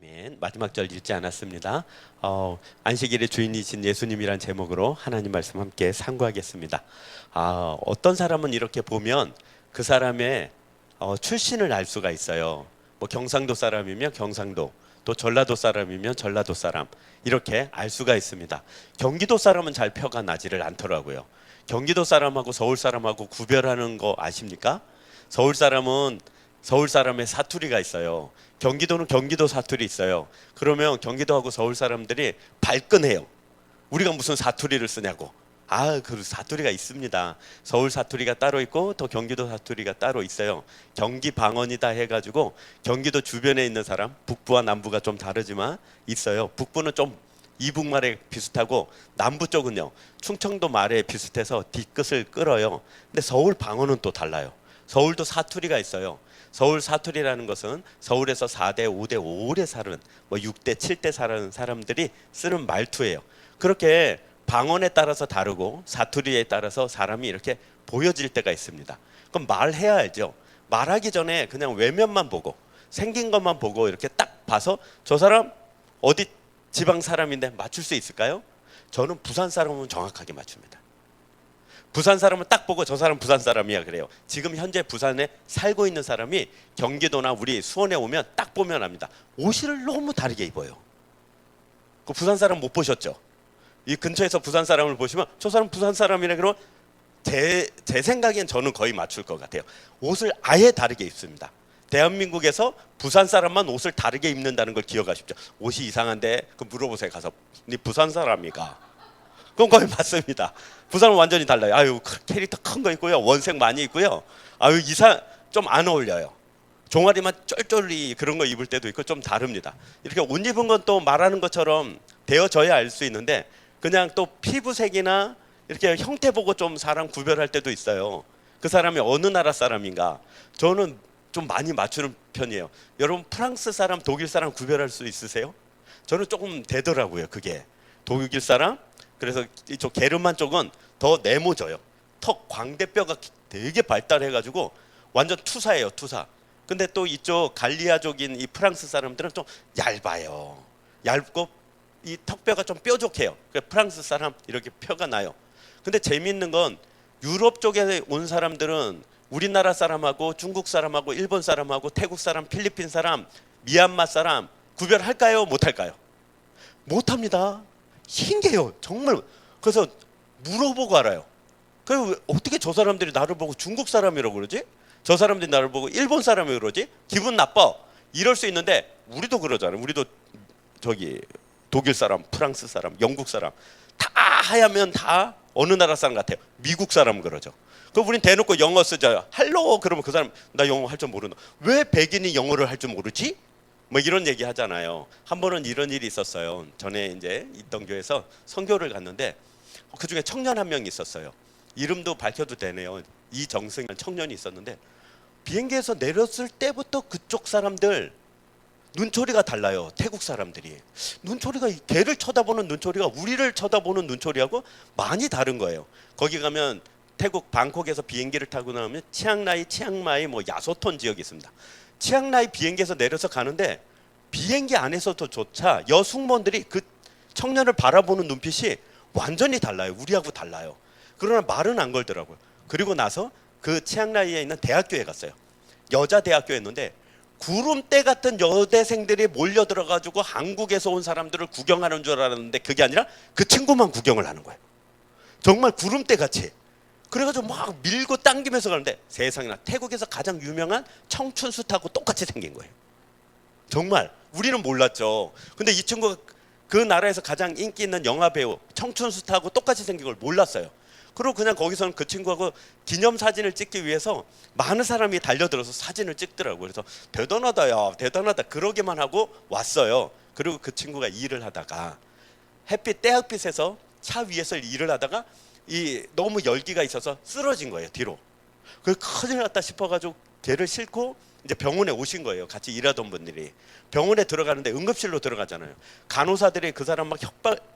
아멘. 마지막 절 읽지 않았습니다. 안식일의 주인이신 예수님이란 제목으로 하나님 말씀 함께 상고하겠습니다. 어떤 사람은 이렇게 보면 그 사람의 출신을 알 수가 있어요. 뭐 경상도 사람이면 경상도, 또 전라도 사람이면 전라도 사람, 이렇게 알 수가 있습니다. 경기도 사람은 잘 표가 나지를 않더라고요. 경기도 사람하고 서울 사람하고 구별하는 거 아십니까? 서울 사람은 서울 사람의 사투리가 있어요. 경기도는 경기도 사투리 있어요. 그러면 경기도하고 서울 사람들이 발끈해요. 우리가 무슨 사투리를 쓰냐고. 그 사투리가 있습니다. 서울 사투리가 따로 있고 또 경기도 사투리가 따로 있어요. 경기 방언이다 해가지고 경기도 주변에 있는 사람, 북부와 남부가 좀 다르지만 있어요. 북부는 좀 이북말에 비슷하고 남부 쪽은요 충청도 말에 비슷해서 뒤끝을 끌어요. 근데 서울 방언은 또 달라요. 서울도 사투리가 있어요. 서울 사투리라는 것은 서울에서 4대, 5대 오래 사는, 6대, 7대 사는 사람들이 쓰는 말투예요. 그렇게 방언에 따라서 다르고 사투리에 따라서 사람이 이렇게 보여질 때가 있습니다. 그럼 말해야 알죠. 말하기 전에 그냥 외면만 보고 생긴 것만 보고 이렇게 딱 봐서 저 사람 어디 지방 사람인데 맞출 수 있을까요? 저는 부산 사람은 정확하게 맞춥니다. 부산 사람은 딱 보고 저 사람 부산 사람이야 그래요. 지금 현재 부산에 살고 있는 사람이 경기도나 우리 수원에 오면 딱 보면 압니다. 옷을 너무 다르게 입어요. 그 부산 사람 못 보셨죠? 이 근처에서 부산 사람을 보시면 저 사람 부산 사람이라 그러면 제 생각엔 저는 거의 맞출 것 같아요. 옷을 아예 다르게 입습니다. 대한민국에서 부산 사람만 옷을 다르게 입는다는 걸 기억하십시오. 옷이 이상한데 그 물어보세요. 가서 네 부산 사람이가? 그건 거의 맞습니다. 부산은 완전히 달라요. 캐릭터 큰 거 있고요. 원색 많이 있고요. 좀 안 어울려요. 종아리만 쫄쫄이 그런 거 입을 때도 있고 좀 다릅니다. 이렇게 옷 입은 건 또 말하는 것처럼 되어져야 알 수 있는데 그냥 또 피부색이나 이렇게 형태 보고 좀 사람 구별할 때도 있어요. 그 사람이 어느 나라 사람인가. 저는 좀 많이 맞추는 편이에요. 여러분 프랑스 사람, 독일 사람 구별할 수 있으세요? 저는 조금 되더라고요. 그게 독일 사람. 그래서 이쪽 게르만 쪽은 더 네모져요. 턱 광대뼈가 되게 발달해가지고 완전 투사예요, 투사. 근데 또 이쪽 갈리아족인 이 프랑스 사람들은 좀 얇아요. 얇고 이 턱뼈가 좀 뾰족해요. 프랑스 사람 이렇게 뼈가 나요. 근데 재미있는 건 유럽 쪽에 온 사람들은 우리나라 사람하고 중국 사람하고 일본 사람하고 태국 사람, 필리핀 사람, 미얀마 사람 구별할까요? 못할까요? 못합니다. 신기해요. 정말. 그래서 물어보고 알아요. 그래서 어떻게 저 사람들이 나를 보고 중국 사람이라고 그러지? 저 사람들이 나를 보고 일본 사람이라고 그러지? 기분 나빠. 이럴 수 있는데 우리도 그러잖아요. 우리도 저기 독일 사람, 프랑스 사람, 영국 사람 다 하야면 다 어느 나라 사람 같아요. 미국 사람 그러죠. 그럼 우린 대놓고 영어 쓰죠. 할로 그러면 그 사람 나 영어 할 줄 모르나. 왜 백인이 영어를 할 줄 모르지? 뭐 이런 얘기 하잖아요. 한 번은 이런 일이 있었어요. 전에 이제 있던 교회에서 선교를 갔는데 그 중에 청년 한 명 있었어요. 이름도 밝혀도 되네요. 이정승이라는 청년이 있었는데 비행기에서 내렸을 때부터 그쪽 사람들 눈초리가 달라요. 태국 사람들이 눈초리가 걔를 쳐다보는 눈초리가 우리를 쳐다보는 눈초리하고 많이 다른 거예요. 거기 가면 태국 방콕에서 비행기를 타고 나오면 치앙마이 뭐 야소톤 지역이 있습니다. 치앙라이 비행기에서 내려서 가는데 비행기 안에서조차 여승무원들이 그 청년을 바라보는 눈빛이 완전히 달라요. 우리하고 달라요. 그러나 말은 안 걸더라고요. 그리고 나서 그 치앙라이에 있는 대학교에 갔어요. 여자 대학교였는데 구름대 같은 여대생들이 몰려 들어가지고 한국에서 온 사람들을 구경하는 줄 알았는데 그게 아니라 그 친구만 구경을 하는 거예요. 정말 구름대 같이. 그래가지고 막 밀고 당기면서 가는데 세상에나 태국에서 가장 유명한 청춘스타하고 똑같이 생긴 거예요. 정말 우리는 몰랐죠. 근데 이 친구가 그 나라에서 가장 인기 있는 영화 배우 청춘스타하고 똑같이 생긴 걸 몰랐어요. 그리고 그냥 거기서는 그 친구하고 기념사진을 찍기 위해서 많은 사람이 달려들어서 사진을 찍더라고요. 그래서 대단하다 야 대단하다 그러기만 하고 왔어요. 그리고 그 친구가 일을 하다가 태양빛에서 차 위에서 일을 하다가 너무 열기가 있어서 쓰러진 거예요. 뒤로. 그래서 큰일 났다 싶어가지고 걔를 싣고 이제 병원에 오신 거예요. 같이 일하던 분들이. 병원에 들어가는데 응급실로 들어가잖아요. 간호사들이 그 사람 막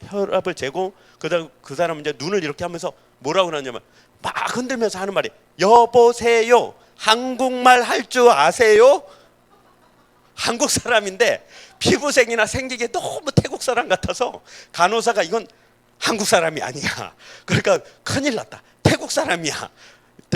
혈압을 재고 그다음 그 사람 이제 눈을 이렇게 하면서 뭐라고 하냐면 막 흔들면서 하는 말이 여보세요. 한국말 할 줄 아세요? 한국 사람인데 피부색이나 생기게 너무 태국 사람 같아서 간호사가 이건 한국 사람이 아니야. 그러니까 큰일 났다. 태국 사람이야.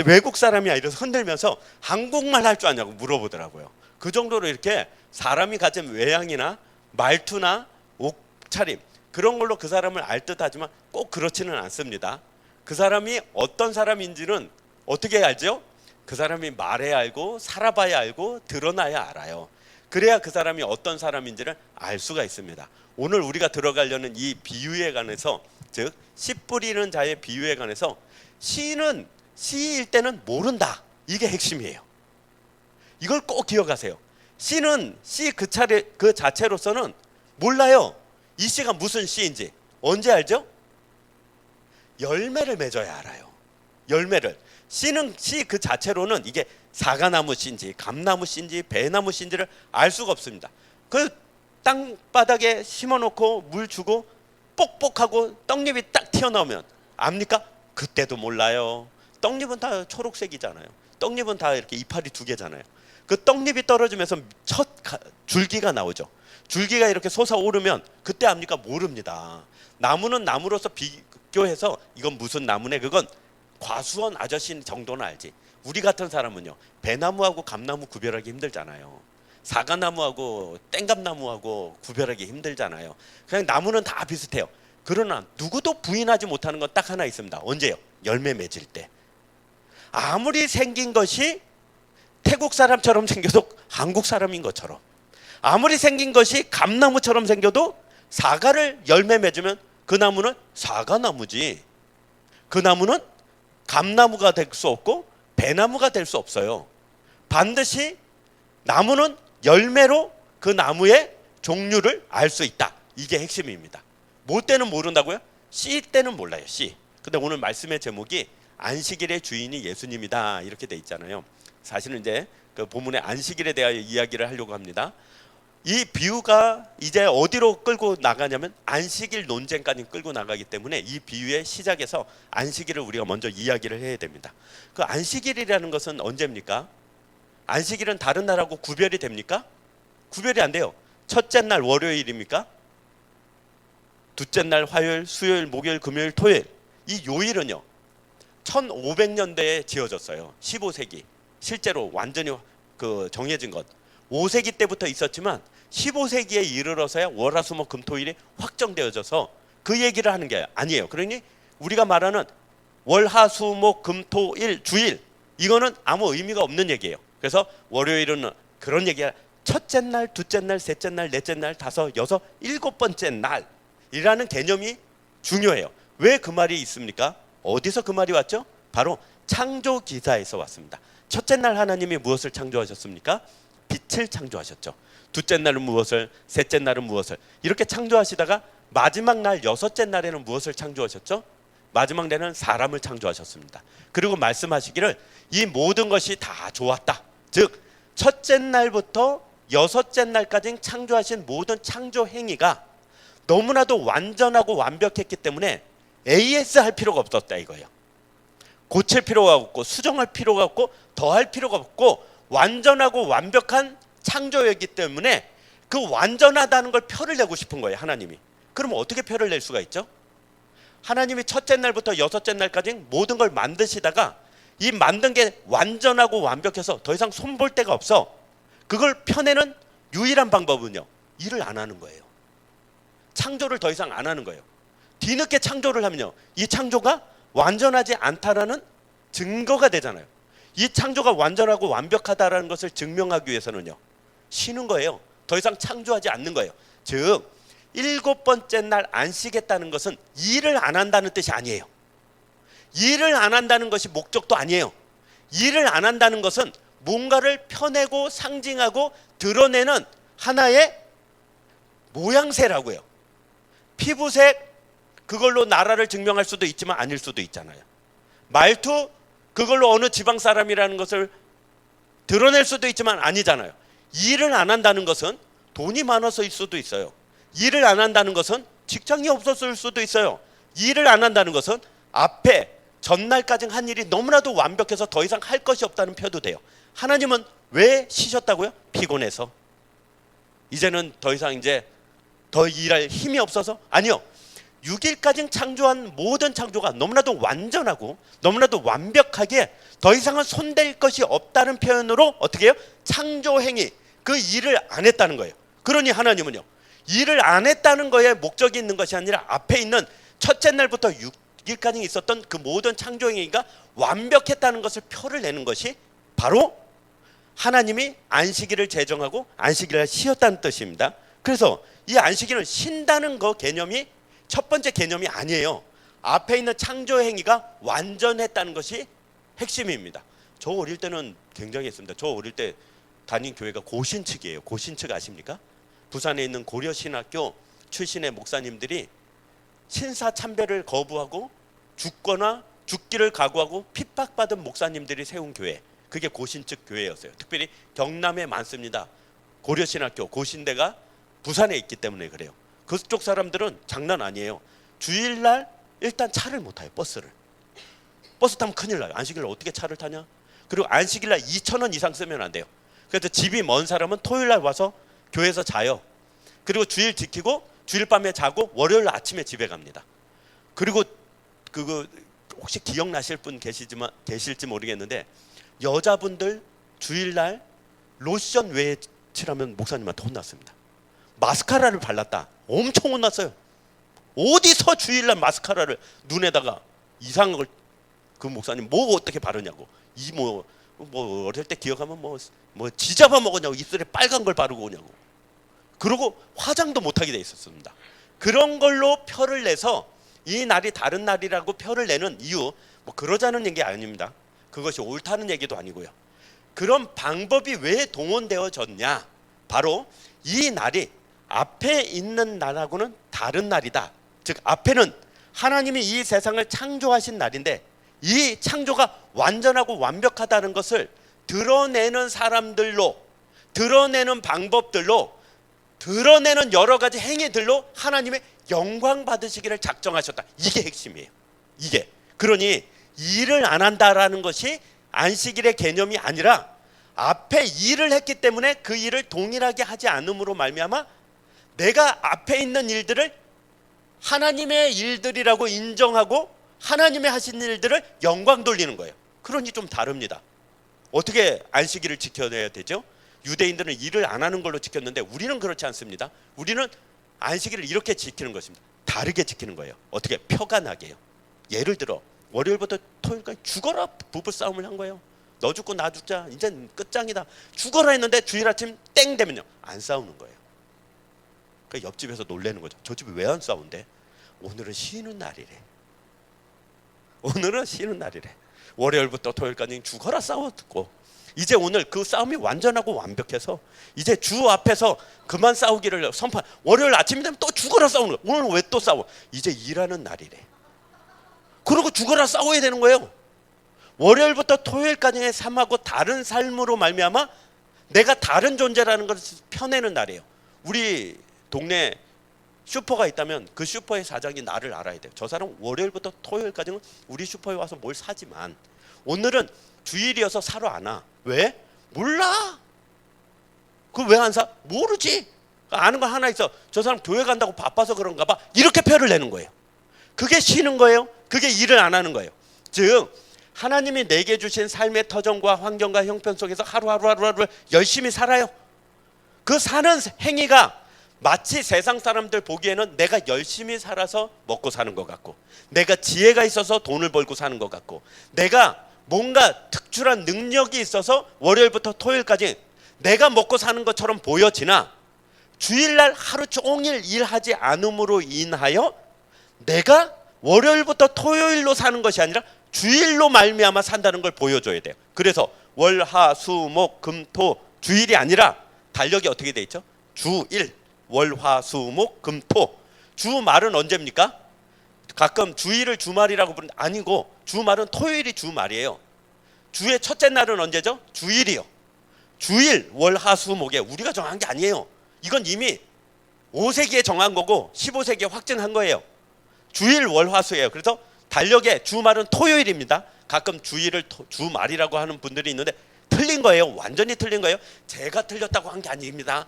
외국 사람이야. 이래서 흔들면서 한국말 할 줄 아냐고 물어보더라고요. 그 정도로 이렇게 사람이 가진 외향이나 말투나 옷차림 그런 걸로 그 사람을 알 듯하지만 꼭 그렇지는 않습니다. 그 사람이 어떤 사람인지는 어떻게 알죠? 그 사람이 말해야 알고 살아봐야 알고 드러나야 알아요. 그래야 그 사람이 어떤 사람인지를 알 수가 있습니다. 오늘 우리가 들어가려는 이 비유에 관해서, 즉 씨 뿌리는 자의 비유에 관해서 씨는 씨일 때는 모른다. 이게 핵심이에요. 이걸 꼭 기억하세요. 씨는 씨 그 자체로서는 몰라요. 이 씨가 무슨 씨인지. 언제 알죠? 열매를 맺어야 알아요. 열매를. 씨는 씨 그 자체로는 이게 사과나무 씨인지 감나무 씨인지 배나무 씨인지를 알 수가 없습니다. 그 땅바닥에 심어놓고 물 주고 뽁뽁하고 떡잎이 딱 튀어나오면 압니까? 그때도 몰라요. 떡잎은 다 초록색이잖아요. 떡잎은 다 이렇게 이파리 두 개잖아요. 그 떡잎이 떨어지면서 첫 줄기가 나오죠. 줄기가 이렇게 솟아오르면 그때 압니까? 모릅니다. 나무는 나무로서 비교해서 이건 무슨 나무네, 그건 과수원 아저씨 정도는 알지. 우리 같은 사람은요, 배나무하고 감나무 구별하기 힘들잖아요. 사과나무하고 땡감나무하고 구별하기 힘들잖아요. 그냥 나무는 다 비슷해요. 그러나 누구도 부인하지 못하는 건 딱 하나 있습니다. 언제요? 열매 맺을 때. 아무리 생긴 것이 태국 사람처럼 생겨도 한국 사람인 것처럼, 아무리 생긴 것이 감나무처럼 생겨도 사과를 열매 맺으면 그 나무는 사과나무지, 그 나무는 감나무가 될 수 없고 배나무가 될 수 없어요. 반드시 나무는 열매로 그 나무의 종류를 알 수 있다. 이게 핵심입니다. 뭐 때는 모른다고요? 씨 때는 몰라요. 씨. 근데 오늘 말씀의 제목이 안식일의 주인이 예수님이다 이렇게 돼 있잖아요. 사실은 이제 그 본문의 안식일에 대하여 이야기를 하려고 합니다. 이 비유가 이제 어디로 끌고 나가냐면 안식일 논쟁까지 끌고 나가기 때문에 이 비유의 시작에서 안식일을 우리가 먼저 이야기를 해야 됩니다. 그 안식일이라는 것은 언제입니까? 안식일은 다른 날하고 구별이 됩니까? 구별이 안 돼요. 첫째 날 월요일입니까? 둘째 날 화요일, 수요일, 목요일, 금요일, 토요일. 이 요일은요 1500년대에 지어졌어요. 15세기. 실제로 완전히 그 정해진 것 5세기 때부터 있었지만 15세기에 이르러서야 월화수목금토일이 확정되어져서 그 얘기를 하는 게 아니에요. 그러니 우리가 말하는 월화수목금토일 주일, 이거는 아무 의미가 없는 얘기예요. 그래서 월요일은 그런 얘기야. 첫째 날, 둘째 날, 셋째 날, 넷째 날, 다섯, 여섯, 일곱 번째 날이라는 개념이 중요해요. 왜 그 말이 있습니까? 어디서 그 말이 왔죠? 바로 창조기사에서 왔습니다. 첫째 날 하나님이 무엇을 창조하셨습니까? 빛을 창조하셨죠. 둘째 날은 무엇을, 셋째 날은 무엇을, 이렇게 창조하시다가 마지막 날 여섯째 날에는 무엇을 창조하셨죠? 마지막 날에는 사람을 창조하셨습니다. 그리고 말씀하시기를 이 모든 것이 다 좋았다. 즉 첫째 날부터 여섯째 날까지 창조하신 모든 창조 행위가 너무나도 완전하고 완벽했기 때문에 AS 할 필요가 없었다 이거예요. 고칠 필요가 없고 수정할 필요가 없고 더할 필요가 없고 완전하고 완벽한 창조였기 때문에 그 완전하다는 걸 표를 내고 싶은 거예요, 하나님이. 그럼 어떻게 표를 낼 수가 있죠? 하나님이 첫째 날부터 여섯째 날까지 모든 걸 만드시다가 이 만든 게 완전하고 완벽해서 더 이상 손볼 데가 없어. 그걸 펴내는 유일한 방법은요, 일을 안 하는 거예요. 창조를 더 이상 안 하는 거예요. 뒤늦게 창조를 하면요, 이 창조가 완전하지 않다라는 증거가 되잖아요. 이 창조가 완전하고 완벽하다라는 것을 증명하기 위해서는요, 쉬는 거예요. 더 이상 창조하지 않는 거예요. 즉 일곱 번째 날 안식했다는 것은 일을 안 한다는 뜻이 아니에요. 일을 안 한다는 것이 목적도 아니에요. 일을 안 한다는 것은 뭔가를 펴내고 상징하고 드러내는 하나의 모양새라고요. 피부색, 그걸로 나라를 증명할 수도 있지만 아닐 수도 있잖아요. 말투, 그걸로 어느 지방 사람이라는 것을 드러낼 수도 있지만 아니잖아요. 일을 안 한다는 것은 돈이 많아서일 수도 있어요. 일을 안 한다는 것은 직장이 없었을 수도 있어요. 일을 안 한다는 것은 앞에 전날까지 한 일이 너무나도 완벽해서 더 이상 할 것이 없다는 표도 돼요. 하나님은 왜 쉬셨다고요? 피곤해서. 이제는 더 이상 이제 더 일할 힘이 없어서? 아니요. 6일까지 창조한 모든 창조가 너무나도 완전하고 너무나도 완벽하게 더 이상은 손댈 것이 없다는 표현으로 어떻게 해요? 창조행위, 그 일을 안 했다는 거예요. 그러니 하나님은요, 일을 안 했다는 거에 목적이 있는 것이 아니라 앞에 있는 첫째 날부터 6일까지 있었던 그 모든 창조행위가 완벽했다는 것을 표를 내는 것이 바로 하나님이 안식일을 제정하고 안식일을 쉬었다는 뜻입니다. 그래서 이 안식일은 쉰다는 거 개념이 첫 번째 개념이 아니에요. 앞에 있는 창조행위가 완전했다는 것이 핵심입니다. 저 어릴 때는 굉장히 했습니다. 저 어릴 때 다닌 교회가 고신측이에요. 고신측 아십니까? 부산에 있는 고려신학교 출신의 목사님들이 신사참배를 거부하고 죽거나 죽기를 각오하고 핍박받은 목사님들이 세운 교회, 그게 고신측 교회였어요. 특별히 경남에 많습니다. 고려신학교 고신대가 부산에 있기 때문에 그래요. 그쪽 사람들은 장난 아니에요. 주일날 일단 차를 못 타요. 버스 타면 큰일 나요. 안식일날 어떻게 차를 타냐? 그리고 안식일날 2,000원 이상 쓰면 안 돼요. 그래서 집이 먼 사람은 토요일날 와서 교회에서 자요. 그리고 주일 지키고 주일 밤에 자고 월요일 아침에 집에 갑니다. 그리고 그거 혹시 기억나실 분 계실지 모르겠는데, 여자분들 주일날 로션 외에 칠하면 목사님한테 혼났습니다. 마스카라를 발랐다. 엄청 혼났어요. 어디서 주일날 마스카라를 눈에다가 이상한 걸, 그 목사님 뭐 어떻게 바르냐고. 이 뭐 어릴 때 기억하면 뭐 지잡아 먹었냐고, 입술에 빨간 걸 바르고 오냐고. 그리고 화장도 못하게 돼 있었습니다. 그런 걸로 표를 내서 이 날이 다른 날이라고 표를 내는 이유, 뭐 그러자는 얘기 아닙니다. 그것이 옳다는 얘기도 아니고요. 그런 방법이 왜 동원되어졌냐? 바로 이 날이 앞에 있는 날하고는 다른 날이다. 즉 앞에는 하나님이 이 세상을 창조하신 날인데, 이 창조가 완전하고 완벽하다는 것을 드러내는 사람들로, 드러내는 방법들로, 드러내는 여러 가지 행위들로 하나님의 영광 받으시기를 작정하셨다. 이게 핵심이에요. 이게. 그러니 일을 안 한다라는 것이 안식일의 개념이 아니라 앞에 일을 했기 때문에 그 일을 동일하게 하지 않음으로 말미암아 내가 앞에 있는 일들을 하나님의 일들이라고 인정하고 하나님의 하신 일들을 영광 돌리는 거예요. 그러니 좀 다릅니다. 어떻게 안식일을 지켜내야 되죠? 유대인들은 일을 안 하는 걸로 지켰는데 우리는 그렇지 않습니다. 우리는 안식일을 이렇게 지키는 것입니다. 다르게 지키는 거예요. 어떻게? 표가 나게요. 예를 들어 월요일부터 토요일까지 죽어라 부부싸움을 한 거예요. 너 죽고 나 죽자, 이젠 끝장이다, 죽어라 했는데 주일 아침 땡 되면요 안 싸우는 거예요. 그러니까 옆집에서 놀래는 거죠. 저 집이 왜 안 싸운대? 오늘은 쉬는 날이래. 오늘은 쉬는 날이래. 월요일부터 토요일까지 죽어라 싸웠고, 이제 오늘 그 싸움이 완전하고 완벽해서 이제 주 앞에서 그만 싸우기를 선포. 월요일 아침이 되면 또 죽어라 싸우는 거예요. 오늘 왜 또 싸워? 이제 일하는 날이래. 그리고 죽어라 싸워야 되는 거예요. 월요일부터 토요일까지의 삶하고 다른 삶으로 말미암아 내가 다른 존재라는 것을 펴내는 날이에요. 우리 동네 슈퍼가 있다면 그 슈퍼의 사장이 나를 알아야 돼요. 저 사람 월요일부터 토요일까지는 우리 슈퍼에 와서 뭘 사지만 오늘은 주일이어서 사러 안 와. 왜? 몰라. 그 왜 안 사? 모르지. 아는 거 하나 있어. 저 사람 교회 간다고 바빠서 그런가 봐. 이렇게 표를 내는 거예요. 그게 쉬는 거예요. 그게 일을 안 하는 거예요. 즉 하나님이 내게 주신 삶의 터전과 환경과 형편 속에서 하루하루 열심히 살아요. 그 사는 행위가 마치 세상 사람들 보기에는 내가 열심히 살아서 먹고 사는 것 같고, 내가 지혜가 있어서 돈을 벌고 사는 것 같고, 내가 뭔가 특출한 능력이 있어서 월요일부터 토요일까지 내가 먹고 사는 것처럼 보여지나, 주일날 하루 종일 일하지 않음으로 인하여 내가 월요일부터 토요일로 사는 것이 아니라 주일로 말미암아 산다는 걸 보여줘야 돼요. 그래서 월, 화, 수, 목, 금, 토, 주일이 아니라 달력이 어떻게 돼 있죠? 주일, 월, 화, 수, 목, 금, 토. 주말은 언제입니까? 가끔 주일을 주말이라고 부르는데 아니고, 주말은 토요일이 주말이에요. 주의 첫째 날은 언제죠? 주일이요. 주일, 월, 화, 수, 목에 우리가 정한 게 아니에요. 이건 이미 5세기에 정한 거고 15세기에 확증한 거예요. 주일, 월, 화, 수예요. 그래서 달력에 주말은 토요일입니다. 가끔 주일을 주말이라고 하는 분들이 있는데 틀린 거예요. 완전히 틀린 거예요. 제가 틀렸다고 한 게 아닙니다.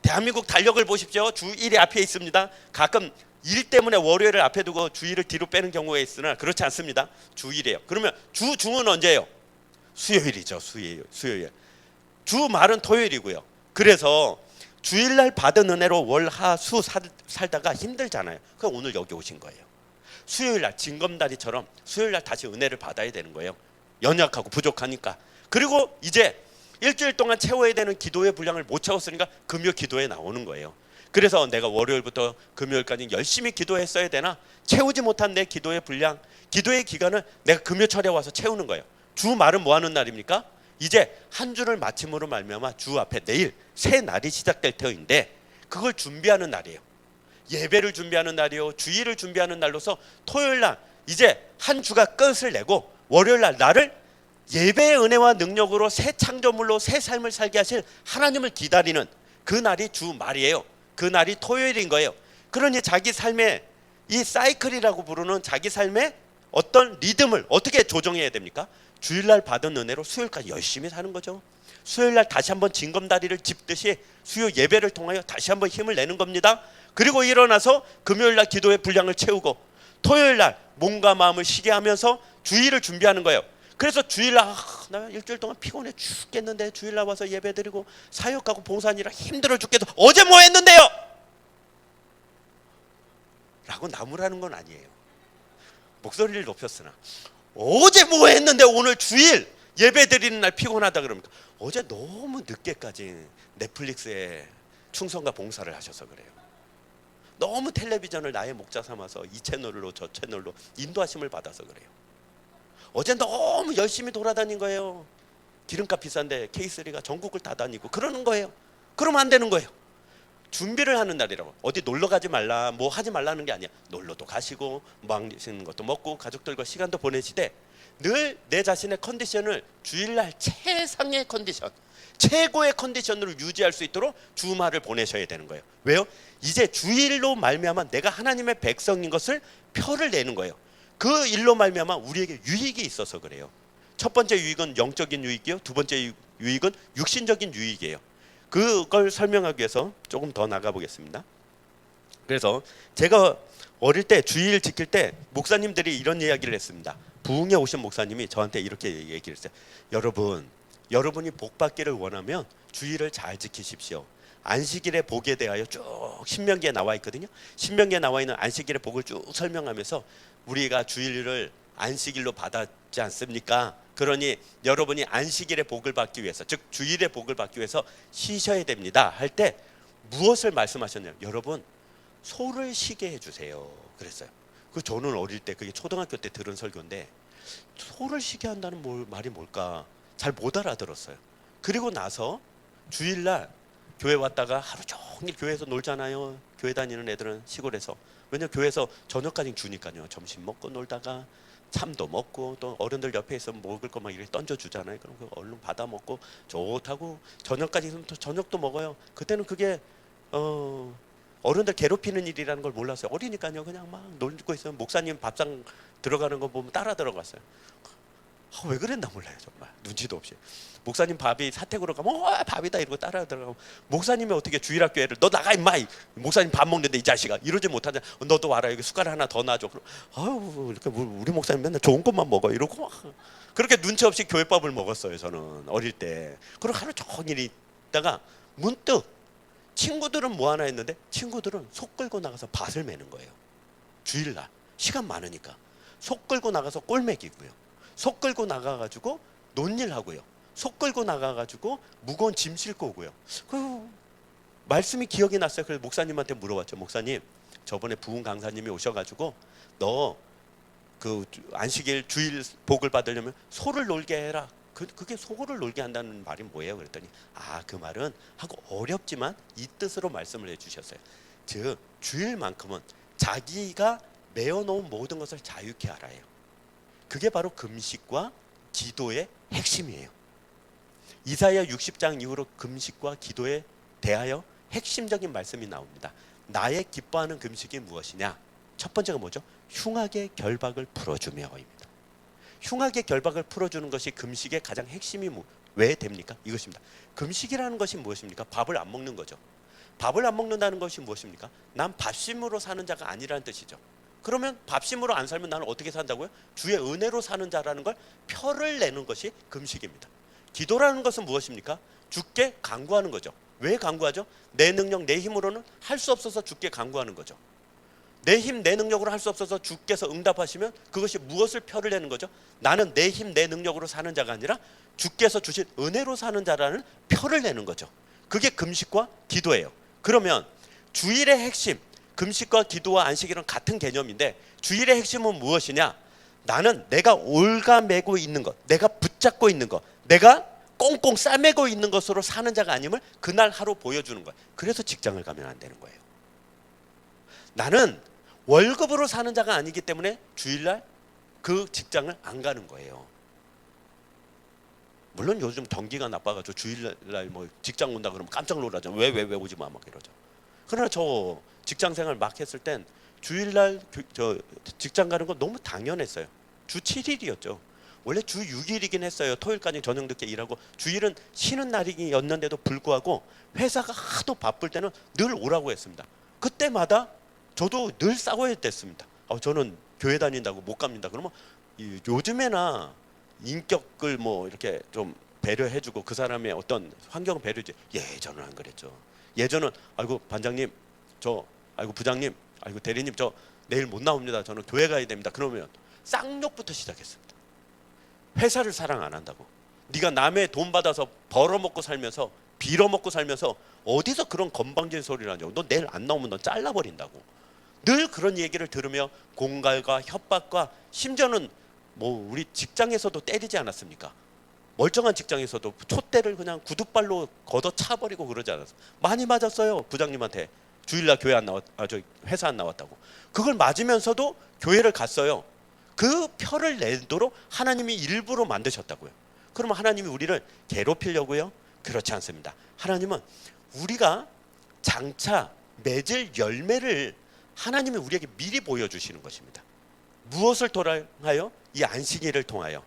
대한민국 달력을 보십시오. 주 1이 앞에 있습니다. 가끔 일 때문에 월요일을 앞에 두고 주 1을 뒤로 빼는 경우가 있으나 그렇지 않습니다. 주 1이에요. 그러면 주 중은 언제예요? 수요일이죠. 수요일. 주 말은 토요일이고요. 그래서 주일날 받은 은혜로 월, 하, 수 살다가 힘들잖아요. 그럼 오늘 여기 오신 거예요. 수요일날 징검다리처럼 수요일날 다시 은혜를 받아야 되는 거예요. 연약하고 부족하니까. 그리고 이제 일주일 동안 채워야 되는 기도의 분량을 못 채웠으니까 금요 기도에 나오는 거예요. 그래서 내가 월요일부터 금요일까지 열심히 기도했어야 되나, 채우지 못한 내 기도의 분량, 기도의 기간을 내가 금요철에 와서 채우는 거예요. 주 말은 뭐 하는 날입니까? 이제 한 주를 마침으로 말미암아 주 앞에 내일 새 날이 시작될 터인데 그걸 준비하는 날이에요. 예배를 준비하는 날이요, 주일을 준비하는 날로서 토요일날 이제 한 주가 끝을 내고 월요일날 나를 예배의 은혜와 능력으로 새 창조물로 새 삶을 살게 하실 하나님을 기다리는 그 날이 주 말이에요. 그 날이 토요일인 거예요. 그러니 자기 삶의 이 사이클이라고 부르는 자기 삶의 어떤 리듬을 어떻게 조정해야 됩니까? 주일날 받은 은혜로 수요일까지 열심히 사는 거죠. 수요일날 다시 한번 징검다리를 짚듯이 수요 예배를 통하여 다시 한번 힘을 내는 겁니다. 그리고 일어나서 금요일날 기도의 분량을 채우고 토요일날 몸과 마음을 쉬게 하면서 주일을 준비하는 거예요. 그래서 주일날 나 일주일 동안 피곤해 죽겠는데 주일날 와서 예배드리고 사역하고 봉사하느라 힘들어 죽겠어. 어제 뭐 했는데요? 라고 나무라는 건 아니에요. 목소리를 높였으나 어제 뭐 했는데 오늘 주일 예배드리는 날 피곤하다 그럽니까? 어제 너무 늦게까지 넷플릭스에 충성과 봉사를 하셔서 그래요. 너무 텔레비전을 나의 목자 삼아서 이 채널로 저 채널로 인도하심을 받아서 그래요. 어제 너무 열심히 돌아다닌 거예요. 기름값 비싼데 K3가 전국을 다 다니고 그러는 거예요. 그러면 안 되는 거예요. 준비를 하는 날이라고. 어디 놀러 가지 말라 뭐 하지 말라는 게 아니야. 놀러도 가시고 맛있는 것도 먹고 가족들과 시간도 보내시되 늘 내 자신의 컨디션을 주일날 최상의 컨디션, 최고의 컨디션으로 유지할 수 있도록 주말을 보내셔야 되는 거예요. 왜요? 이제 주일로 말미암아 내가 하나님의 백성인 것을 표를 내는 거예요. 그 일로 말미암아 우리에게 유익이 있어서 그래요. 첫 번째 유익은 영적인 유익이요, 두 번째 유익은 육신적인 유익이에요. 그걸 설명하기 위해서 조금 더 나가 보겠습니다. 그래서 제가 어릴 때 주일 지킬 때 목사님들이 이런 이야기를 했습니다. 부흥에 오신 목사님이 저한테 이렇게 얘기를 했어요. 여러분이 복 받기를 원하면 주일을 잘 지키십시오. 안식일의 복에 대하여 쭉 신명기에 나와 있거든요. 신명기에 나와 있는 안식일의 복을 쭉 설명하면서 우리가 주일을 안식일로 받았지 않습니까? 그러니 여러분이 안식일의 복을 받기 위해서, 즉 주일의 복을 받기 위해서 쉬셔야 됩니다 할 때 무엇을 말씀하셨냐면, 여러분 소를 쉬게 해주세요 그랬어요. 그 저는 어릴 때, 그게 초등학교 때 들은 설교인데 소를 쉬게 한다는 말이 뭘까 잘 못 알아들었어요. 그리고 나서 주일날 교회 왔다가 하루 종일 교회에서 놀잖아요. 교회 다니는 애들은 시골에서. 왜냐면 교회에서 저녁까지 주니까요. 점심 먹고 놀다가 참도 먹고 또 어른들 옆에 있어 먹을 거 막 이렇게 던져주잖아요. 그럼 그 얼른 받아 먹고 좋다고 저녁까지 있으면 또 저녁도 먹어요. 그때는 그게 어른들 괴롭히는 일이라는 걸 몰랐어요. 어리니까요. 그냥 막 놀고 있으면 목사님 밥상 들어가는 거 보면 따라 들어갔어요. 왜 그랬나 몰라요. 정말 눈치도 없이. 목사님 밥이 사택으로 가면 밥이다 이러고 따라 들어가고, 목사님이 어떻게 주일학교에를 너 나가 임마, 목사님 밥 먹는데 이 자식아 이러지 못하냐, 너도 와라 여기 숟가락 하나 더 놔줘. 아유 이렇게 우리 목사님 맨날 좋은 것만 먹어 이러고 막 그렇게 눈치 없이 교회밥을 먹었어요. 저는 어릴 때. 그리고 하루 종일 있다가 문득 친구들은 뭐 하나 했는데 친구들은 속 끌고 나가서 밭을 매는 거예요. 주일날 시간 많으니까 속 끌고 나가서 꼴 매기고요, 속 끌고 나가가지고 논일하고요, 속 끌고 나가가지고 무거운 짐 싣고 오고요. 그 말씀이 기억이 났어요. 그래서 목사님한테 물어봤죠. 목사님, 저번에 부흥 강사님이 오셔가지고 너 그 안식일 주일 복을 받으려면 소를 놀게 해라. 그게 소를 놀게 한다는 말이 뭐예요? 그랬더니 그 말은 하고 어렵지만 이 뜻으로 말씀을 해주셨어요. 즉 주일만큼은 자기가 메어놓은 모든 것을 자유케 하라예요. 그게 바로 금식과 기도의 핵심이에요. 이사야 60장 이후로 금식과 기도에 대하여 핵심적인 말씀이 나옵니다. 나의 기뻐하는 금식이 무엇이냐? 첫 번째가 뭐죠? 흉악의 결박을 풀어주며입니다. 흉악의 결박을 풀어주는 것이 금식의 가장 핵심이 왜 됩니까? 이것입니다. 금식이라는 것이 무엇입니까? 밥을 안 먹는 거죠. 밥을 안 먹는다는 것이 무엇입니까? 난 밥심으로 사는 자가 아니라는 뜻이죠. 그러면 밥심으로 안 살면 나는 어떻게 산다고요? 주의 은혜로 사는 자라는 걸 표를 내는 것이 금식입니다. 기도라는 것은 무엇입니까? 주께 간구하는 거죠. 왜 간구하죠? 내 능력, 내 힘으로는 할 수 없어서 주께 간구하는 거죠. 내 힘, 내 능력으로 할 수 없어서 주께서 응답하시면 그것이 무엇을 표를 내는 거죠? 나는 내 힘, 내 능력으로 사는 자가 아니라 주께서 주신 은혜로 사는 자라는 표를 내는 거죠. 그게 금식과 기도예요. 그러면 주일의 핵심, 금식과 기도와 안식일은 같은 개념인데 주일의 핵심은 무엇이냐? 나는 내가 올가매고 있는 것, 내가 붙잡고 있는 것, 내가 꽁꽁 싸매고 있는 것으로 사는 자가 아님을 그날 하루 보여주는 거예요. 그래서 직장을 가면 안 되는 거예요. 나는 월급으로 사는 자가 아니기 때문에 주일날 그 직장을 안 가는 거예요. 물론 요즘 경기가 나빠가지고 주일날 뭐 직장 온다 그러면 깜짝 놀라죠. 왜 오지 마 막 이러죠. 그러나 저 직장 생활 막 했을 땐 주일날 저 직장 가는 거 너무 당연했어요. 주 7일이었죠. 원래 주 6일이긴 했어요. 토요일까지 저녁 늦게 일하고 주일은 쉬는 날이었는데도 불구하고 회사가 하도 바쁠 때는 늘 오라고 했습니다. 그때마다 저도 늘 싸워야 됐습니다. 저는 교회 다닌다고 못 갑니다. 그러면 요즘에나 인격을 뭐 이렇게 좀 배려해주고 그 사람의 어떤 환경 배려지. 예전은 안 그랬죠. 예전은 아이고 반장님, 아이고 부장님, 아이고 대리님, 저 내일 못 나옵니다. 저는 교회 가야 됩니다. 그러면 쌍욕부터 시작했습니다. 회사를 사랑 안 한다고. 네가 남의 돈 받아서 벌어먹고 살면서 빌어먹고 살면서 어디서 그런 건방진 소리를 하냐고. 너 내일 안 나오면 너 잘라버린다고. 늘 그런 얘기를 들으며 공갈과 협박과 심지어는 뭐 우리 직장에서도 때리지 않았습니까? 멀쩡한 직장에서도 촛대를 그냥 구두발로 걷어차버리고 그러지 않았어요. 많이 맞았어요. 부장님한테. 주일날 교회 안 나왔, 회사 안 나왔다고. 그걸 맞으면서도 교회를 갔어요. 그 표를 내도록 하나님이 일부러 만드셨다고요. 그러면 하나님이 우리를 괴롭히려고요? 그렇지 않습니다. 하나님은 우리가 장차 맺을 열매를 하나님이 우리에게 미리 보여주시는 것입니다. 무엇을 통하여? 이 안식일을 통하여.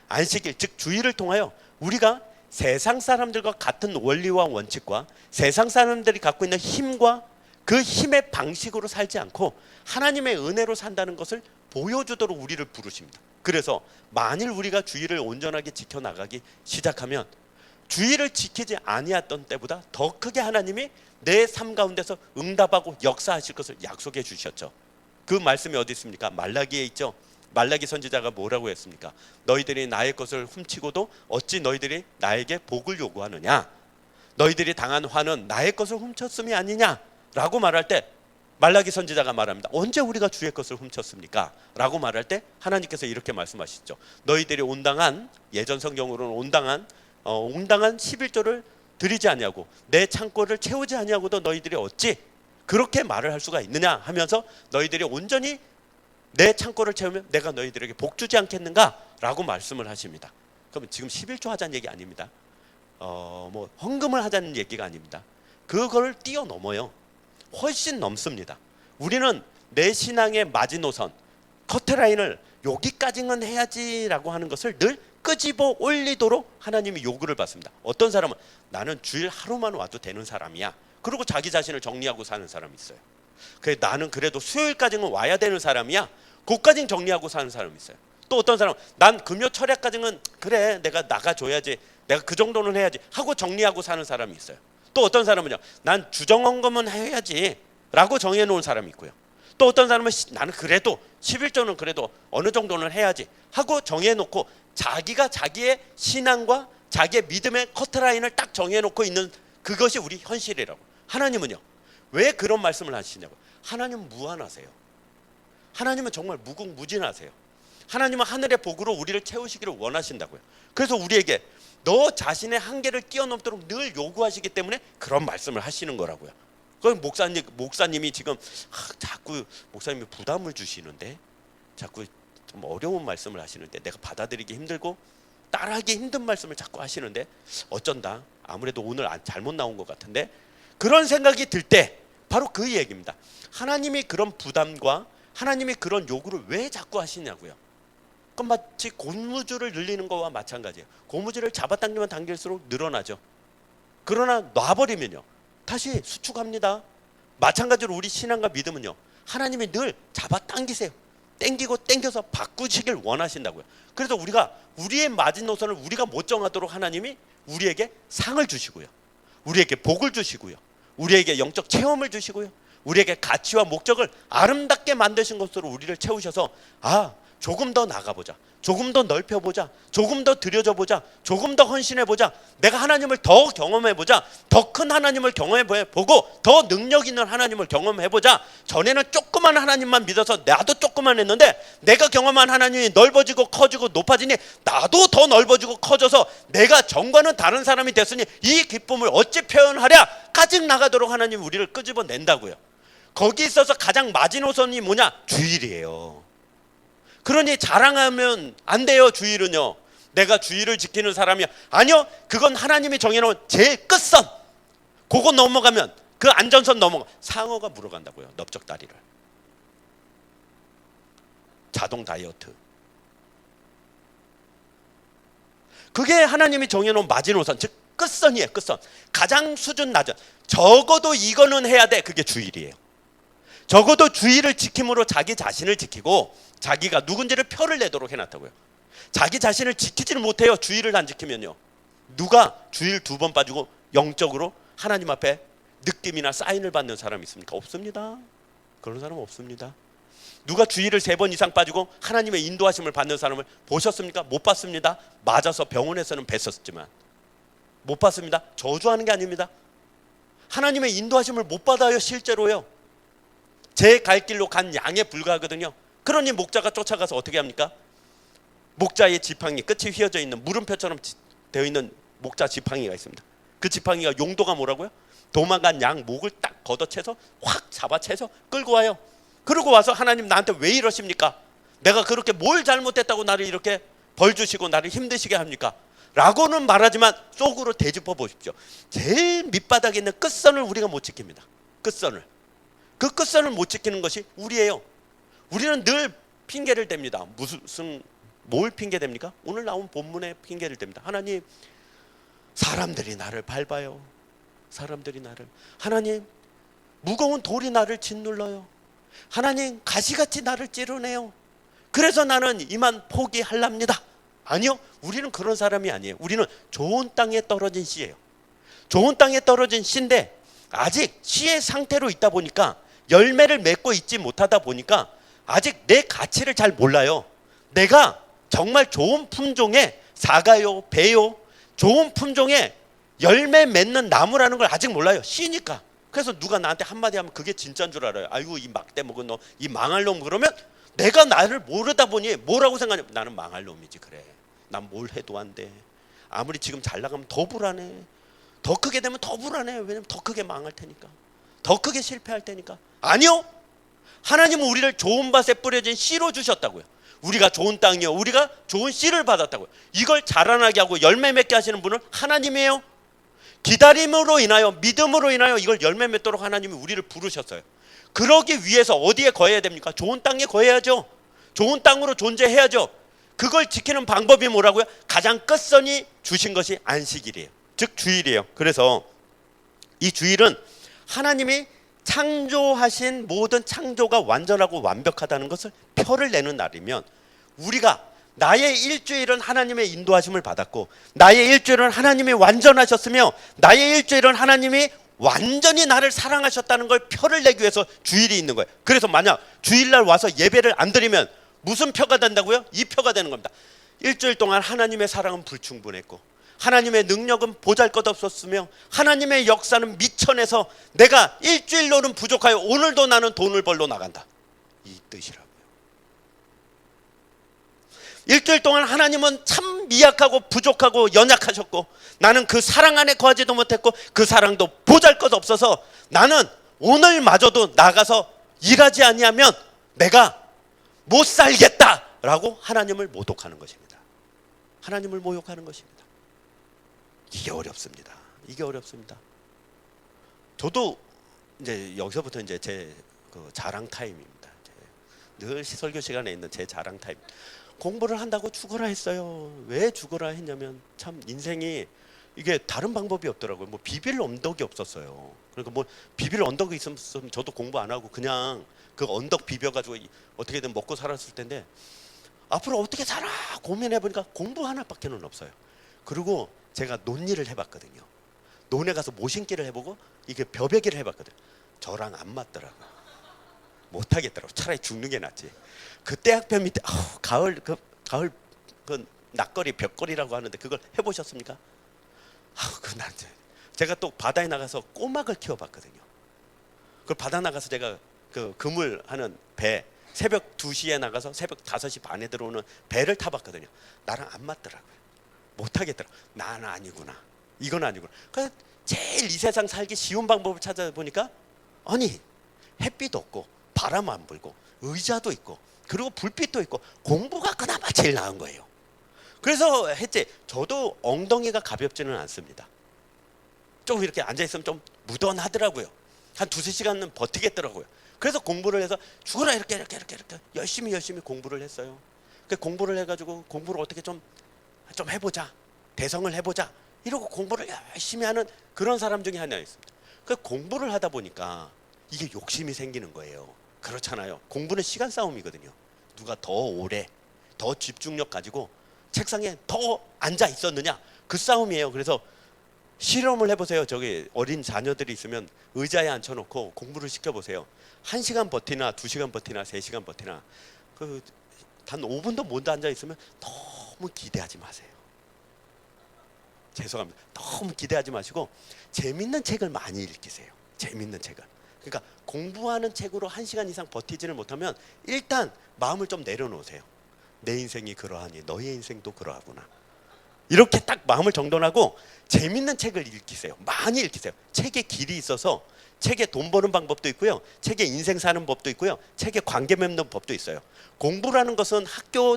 안식일 즉 주일을 통하여 우리가 세상 사람들과 같은 원리와 원칙과 세상 사람들이 갖고 있는 힘과 그 힘의 방식으로 살지 않고 하나님의 은혜로 산다는 것을 보여주도록 우리를 부르십니다. 그래서 만일 우리가 주일을 온전하게 지켜나가기 시작하면 주일을 지키지 아니했던 때보다 더 크게 하나님이 내 삶 가운데서 응답하고 역사하실 것을 약속해 주셨죠. 그 말씀이 어디 있습니까? 말라기에 있죠. 말라기 선지자가 뭐라고 했습니까? 너희들이 나의 것을 훔치고도 어찌 너희들이 나에게 복을 요구하느냐? 너희들이 당한 화는 나의 것을 훔쳤음이 아니냐? 라고 말할 때 말라기 선지자가 말합니다. 언제 우리가 주의 것을 훔쳤습니까? 라고 말할 때 하나님께서 이렇게 말씀하시죠. 너희들이 온당한, 예전 성경으로는 온당한 11조를 드리지 아니하고 내 창고를 채우지 아니하고도 너희들이 어찌 그렇게 말을 할 수가 있느냐 하면서 너희들이 온전히 내 창고를 채우면 내가 너희들에게 복 주지 않겠는가? 라고 말씀을 하십니다. 그러면 지금 11조 하자는 얘기 아닙니다. 뭐 헌금을 하자는 얘기가 아닙니다. 그걸 뛰어넘어요. 훨씬 넘습니다. 우리는 내 신앙의 마지노선, 커트라인을 여기까지는 해야지라고 하는 것을 늘 끄집어 올리도록 하나님이 요구를 받습니다. 어떤 사람은 나는 주일 하루만 와도 되는 사람이야. 그리고 자기 자신을 정리하고 사는 사람이 있어요. 나는 그래도 수요일까지는 와야 되는 사람이야. 그까지는 정리하고 사는 사람이 있어요. 또 어떤 사람은 난 금요 철야까지는 그래 내가 나가줘야지, 내가 그 정도는 해야지 하고 정리하고 사는 사람이 있어요. 또 어떤 사람은요, 난 주정헌금은 해야지 라고 정해놓은 사람이 있고요. 또 어떤 사람은 나는 그래도 11조는 그래도 어느 정도는 해야지 하고 정해놓고 자기가 자기의 신앙과 자기의 믿음의 커트라인을 딱 정해놓고 있는 그것이 우리 현실이라고. 하나님은요, 왜 그런 말씀을 하시냐고. 하나님은 무한하세요. 하나님은 정말 무궁무진하세요. 하나님은 하늘의 복으로 우리를 채우시기를 원하신다고요. 그래서 우리에게 너 자신의 한계를 뛰어넘도록 늘 요구하시기 때문에 그런 말씀을 하시는 거라고요. 그럼 목사님이 지금 자꾸 목사님이 부담을 주시는데, 자꾸 좀 어려운 말씀을 하시는데, 내가 받아들이기 힘들고 따라하기 힘든 말씀을 자꾸 하시는데 어쩐다, 아무래도 오늘 잘못 나온 것 같은데, 그런 생각이 들 때 바로 그 얘기입니다. 하나님이 그런 부담과 하나님이 그런 요구를 왜 자꾸 하시냐고요. 그건 마치 고무줄을 늘리는 거와 마찬가지예요. 고무줄을 잡아당기면 당길수록 늘어나죠. 그러나 놔버리면요, 다시 수축합니다. 마찬가지로 우리 신앙과 믿음은요, 하나님이 늘 잡아당기세요. 땡기고 땡겨서 바꾸시길 원하신다고요. 그래서 우리가 우리의 마지노선을 우리가 못 정하도록 하나님이 우리에게 상을 주시고요, 우리에게 복을 주시고요, 우리에게 영적 체험을 주시고요, 우리에게 가치와 목적을 아름답게 만드신 것으로 우리를 채우셔서 조금 더 나가보자, 조금 더 넓혀보자, 조금 더 들여져보자, 조금 더 헌신해보자, 내가 하나님을 더 경험해보자, 더 큰 하나님을 경험해보고 더 능력 있는 하나님을 경험해보자. 전에는 조그만 하나님만 믿어서 나도 조그만 했는데 내가 경험한 하나님이 넓어지고 커지고 높아지니 나도 더 넓어지고 커져서 내가 전과는 다른 사람이 됐으니 이 기쁨을 어찌 표현하랴 까지 나가도록 하나님이 우리를 끄집어낸다고요. 거기 있어서 가장 마지노선이 뭐냐? 주일이에요. 그러니 자랑하면 안 돼요. 주일은요, 내가 주일을 지키는 사람이야, 아니요, 그건 하나님이 정해놓은 제일 끝선, 그거 넘어가면, 그 안전선 넘어가 상어가 물어간다고요. 넓적다리를. 자동 다이어트. 그게 하나님이 정해놓은 마지노선, 즉 끝선이에요. 끝선. 가장 수준 낮은, 적어도 이거는 해야 돼, 그게 주일이에요. 적어도 주일을 지킴으로 자기 자신을 지키고 자기가 누군지를 표를 내도록 해놨다고요. 자기 자신을 지키지를 못해요. 주일을 안 지키면요. 누가 주일 2번 빠지고 영적으로 하나님 앞에 느낌이나 사인을 받는 사람이 있습니까? 없습니다. 그런 사람 없습니다. 누가 주일을 3번 이상 빠지고 하나님의 인도하심을 받는 사람을 보셨습니까? 못 봤습니다. 맞아서 병원에서는 뵀었지만 못 봤습니다. 저주하는 게 아닙니다. 하나님의 인도하심을 못 받아요. 실제로요. 제 갈 길로 간 양에 불과하거든요. 그러니 목자가 쫓아가서 어떻게 합니까? 목자의 지팡이 끝이 휘어져 있는 물음표처럼 되어 있는 목자 지팡이가 있습니다. 그 지팡이가 용도가 뭐라고요? 도망간 양 목을 딱 걷어채서 확 잡아채서 끌고 와요. 그러고 와서 하나님 나한테 왜 이러십니까? 내가 그렇게 뭘 잘못했다고 나를 이렇게 벌 주시고 나를 힘드시게 합니까? 라고는 말하지만 속으로 되짚어 보십시오. 제일 밑바닥에 있는 끝선을 우리가 못 지킵니다. 끝선을. 그 끝선을 못 지키는 것이 우리예요. 우리는 늘 핑계를 댑니다. 뭘 핑계 댑니까? 오늘 나온 본문에 핑계를 댑니다. 하나님, 사람들이 나를 밟아요. 사람들이 나를. 하나님, 무거운 돌이 나를 짓눌러요. 하나님, 가시같이 나를 찌르네요. 그래서 나는 이만 포기할랍니다. 아니요, 우리는 그런 사람이 아니에요. 우리는 좋은 땅에 떨어진 씨예요. 좋은 땅에 떨어진 씨인데 아직 씨의 상태로 있다 보니까, 열매를 맺고 있지 못하다 보니까 아직 내 가치를 잘 몰라요. 내가 정말 좋은 품종의 사과요, 배요, 좋은 품종의 열매 맺는 나무라는 걸 아직 몰라요. 씨니까. 그래서 누가 나한테 한마디 하면 그게 진짜인 줄 알아요. 아이고, 이 막대 먹은 놈, 이 망할 놈. 그러면 내가 나를 모르다 보니 뭐라고 생각하냐? 나는 망할 놈이지. 그래, 난 뭘 해도 안 돼. 아무리 지금 잘 나가면 더 불안해. 더 크게 되면 더 불안해. 왜냐면 더 크게 망할 테니까, 더 크게 실패할 테니까. 아니요, 하나님은 우리를 좋은 밭에 뿌려진 씨로 주셨다고요. 우리가 좋은 땅이요, 우리가 좋은 씨를 받았다고요. 이걸 자라나게 하고 열매 맺게 하시는 분은 하나님이에요. 기다림으로 인하여, 믿음으로 인하여 이걸 열매 맺도록 하나님이 우리를 부르셨어요. 그러기 위해서 어디에 거해야 됩니까? 좋은 땅에 거해야죠. 좋은 땅으로 존재해야죠. 그걸 지키는 방법이 뭐라고요? 가장 끝선이 주신 것이 안식일이에요. 즉 주일이에요. 그래서 이 주일은 하나님이 창조하신 모든 창조가 완전하고 완벽하다는 것을 표를 내는 날이면, 우리가 나의 일주일은 하나님의 인도하심을 받았고, 나의 일주일은 하나님이 완전하셨으며, 나의 일주일은 하나님이 완전히 나를 사랑하셨다는 걸 표를 내기 위해서 주일이 있는 거예요. 그래서 만약 주일날 와서 예배를 안 드리면 무슨 표가 된다고요? 이 표가 되는 겁니다. 일주일 동안 하나님의 사랑은 불충분했고, 하나님의 능력은 보잘것없었으며, 하나님의 역사는 미천해서 내가 일주일로는 부족하여 오늘도 나는 돈을 벌러 나간다, 이 뜻이라고요. 일주일 동안 하나님은 참 미약하고 부족하고 연약하셨고, 나는 그 사랑 안에 거하지도 못했고 그 사랑도 보잘것없어서 나는 오늘마저도 나가서 일하지 아니하면 내가 못 살겠다라고 하나님을 모독하는 것입니다. 하나님을 모욕하는 것입니다. 이게 어렵습니다. 이게 어렵습니다. 저도 이제 여기서부터 이제 제 그 자랑 타임입니다. 늘 설교 시간에 있는 제 자랑 타임. 공부를 한다고 죽어라 했어요. 왜 죽어라 했냐면, 참 인생이 이게 다른 방법이 없더라고요. 뭐 비빌 언덕이 없었어요. 그러니까 뭐 비빌 언덕이 있으면 저도 공부 안 하고 그냥 그 언덕 비벼가지고 어떻게든 먹고 살았을 텐데, 앞으로 어떻게 살아 고민해 보니까 공부 하나밖에는 없어요. 그리고 제가 논일을 해봤거든요. 논에 가서 모신기를 해보고 이게 벼베기를 해봤거든요. 저랑 안 맞더라고요. 못하겠더라고. 차라리 죽는 게 낫지. 그 대학볕 밑에 가을 그 낙거리 벽거리라고 하는데 그걸 해보셨습니까? 그건 안 돼. 제가 또 바다에 나가서 꼬막을 키워봤거든요. 그 바다 나가서 제가 그 그물하는 배, 새벽 2시에 나가서 새벽 5시 반에 들어오는 배를 타봤거든요. 나랑 안 맞더라고요. 못하겠더라고. 나는 아니구나. 이건 아니구나. 그래서 제일 이 세상 살기 쉬운 방법을 찾아보니까, 아니 햇빛 없고 바람 안 불고 의자도 있고 그리고 불빛도 있고 공부가 그나마 제일 나은 거예요. 그래서 했지. 저도 엉덩이가 가볍지는 않습니다. 좀 이렇게 앉아있으면 좀 무던하더라고요. 한 2~3시간은 버티겠더라고요. 그래서 공부를 해서 죽어라 이렇게 열심히 공부를 했어요. 공부를 해가지고 공부를 어떻게 좀 해보자, 대성을 해보자 이러고 공부를 열심히 하는 그런 사람 중에 하나였습니다. 공부를 하다 보니까 이게 욕심이 생기는 거예요. 그렇잖아요. 공부는 시간 싸움이거든요. 누가 더 오래, 더 집중력 가지고 책상에 더 앉아 있었느냐, 그 싸움이에요. 그래서 실험을 해보세요. 저기 어린 자녀들이 있으면 의자에 앉혀놓고 공부를 시켜보세요. 1시간 버티나 2시간 버티나 3시간 버티나 단 5분도 못 앉아 있으면 너무 기대하지 마세요. 죄송합니다. 너무 기대하지 마시고 재밌는 책을 많이 읽으세요. 재밌는 책을. 그러니까 공부하는 책으로 1시간 이상 버티지를 못하면 일단 마음을 좀 내려놓으세요. 내 인생이 그러하니 너의 인생도 그러하구나. 이렇게 딱 마음을 정돈하고 재밌는 책을 읽으세요. 많이 읽으세요. 책에 길이 있어서 책에 돈 버는 방법도 있고요. 책에 인생 사는 법도 있고요. 책에 관계 맺는 법도 있어요. 공부라는 것은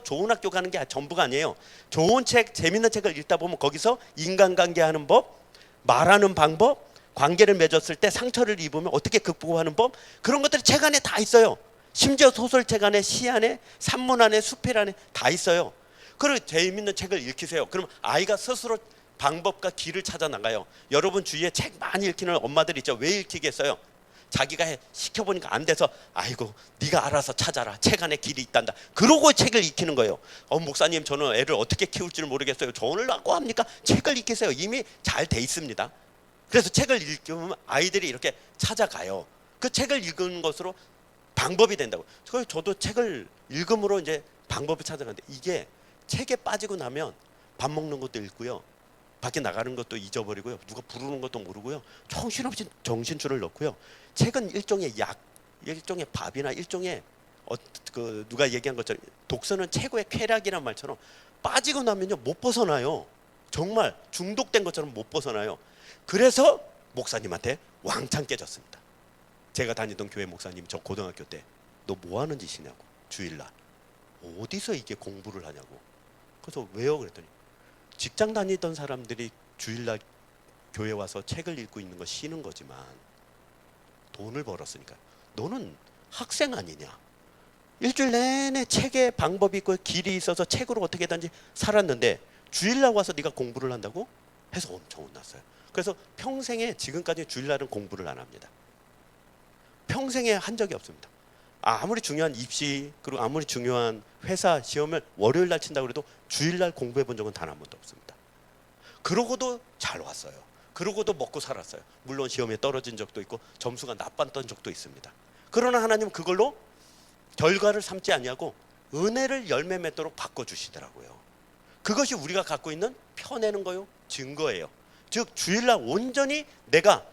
좋은 학교 가는 게 전부가 아니에요. 좋은 책, 재밌는 책을 읽다 보면 거기서 인간관계 하는 법, 말하는 방법, 관계를 맺었을 때 상처를 입으면 어떻게 극복하는 법, 그런 것들이 책 안에 다 있어요. 심지어 소설책 안에, 시 안에, 산문 안에, 수필 안에 다 있어요. 그리고 재밌는 책을 읽히세요. 그럼 아이가 스스로 방법과 길을 찾아 나가요. 여러분 주위에 책 많이 읽히는 엄마들 있죠. 왜 읽히겠어요? 자기가 시켜보니까 안 돼서 아이고 네가 알아서 찾아라. 책 안에 길이 있단다. 그러고 책을 읽히는 거예요. 목사님 저는 애를 어떻게 키울지를 모르겠어요. 조언을 합니까? 책을 읽히세요. 이미 잘 돼 있습니다. 그래서 책을 읽으면 아이들이 이렇게 찾아가요. 그 책을 읽은 것으로 방법이 된다고. 저도 책을 읽음으로 이제 방법을 찾아가는데, 이게 책에 빠지고 나면 밥 먹는 것도 읽고요. 밖에 나가는 것도 잊어버리고요. 누가 부르는 것도 모르고요. 정신없이 정신줄을 넣고요. 책은 일종의 약, 일종의 밥이나 일종의 누가 얘기한 것처럼 독서는 최고의 쾌락이란 말처럼 빠지고 나면요 못 벗어나요. 정말 중독된 것처럼 못 벗어나요. 그래서 목사님한테 왕창 깨졌습니다. 제가 다니던 교회 목사님, 저 고등학교 때 너 뭐 하는 짓이냐고. 주일날 어디서 이게 공부를 하냐고. 그래서 왜요? 그랬더니 직장 다니던 사람들이 주일날 교회 와서 책을 읽고 있는 거 쉬는 거지만 돈을 벌었으니까 너는 학생 아니냐. 일주일 내내 책에 방법이 있고 길이 있어서 책으로 어떻게든지 살았는데 주일날 와서 네가 공부를 한다고? 해서 엄청 혼났어요. 그래서 평생에 지금까지 주일날은 공부를 안 합니다. 평생에 한 적이 없습니다. 아무리 중요한 입시, 그리고 아무리 중요한 회사 시험을 월요일 날 친다고 해도 주일날 공부해 본 적은 단 한 번도 없습니다. 그러고도 잘 왔어요. 그러고도 먹고 살았어요. 물론 시험에 떨어진 적도 있고 점수가 나빴던 적도 있습니다. 그러나 하나님은 그걸로 결과를 삼지 아니하고 은혜를 열매 맺도록 바꿔주시더라고요. 그것이 우리가 갖고 있는 펴내는 거요, 증거예요. 즉 주일날 온전히 내가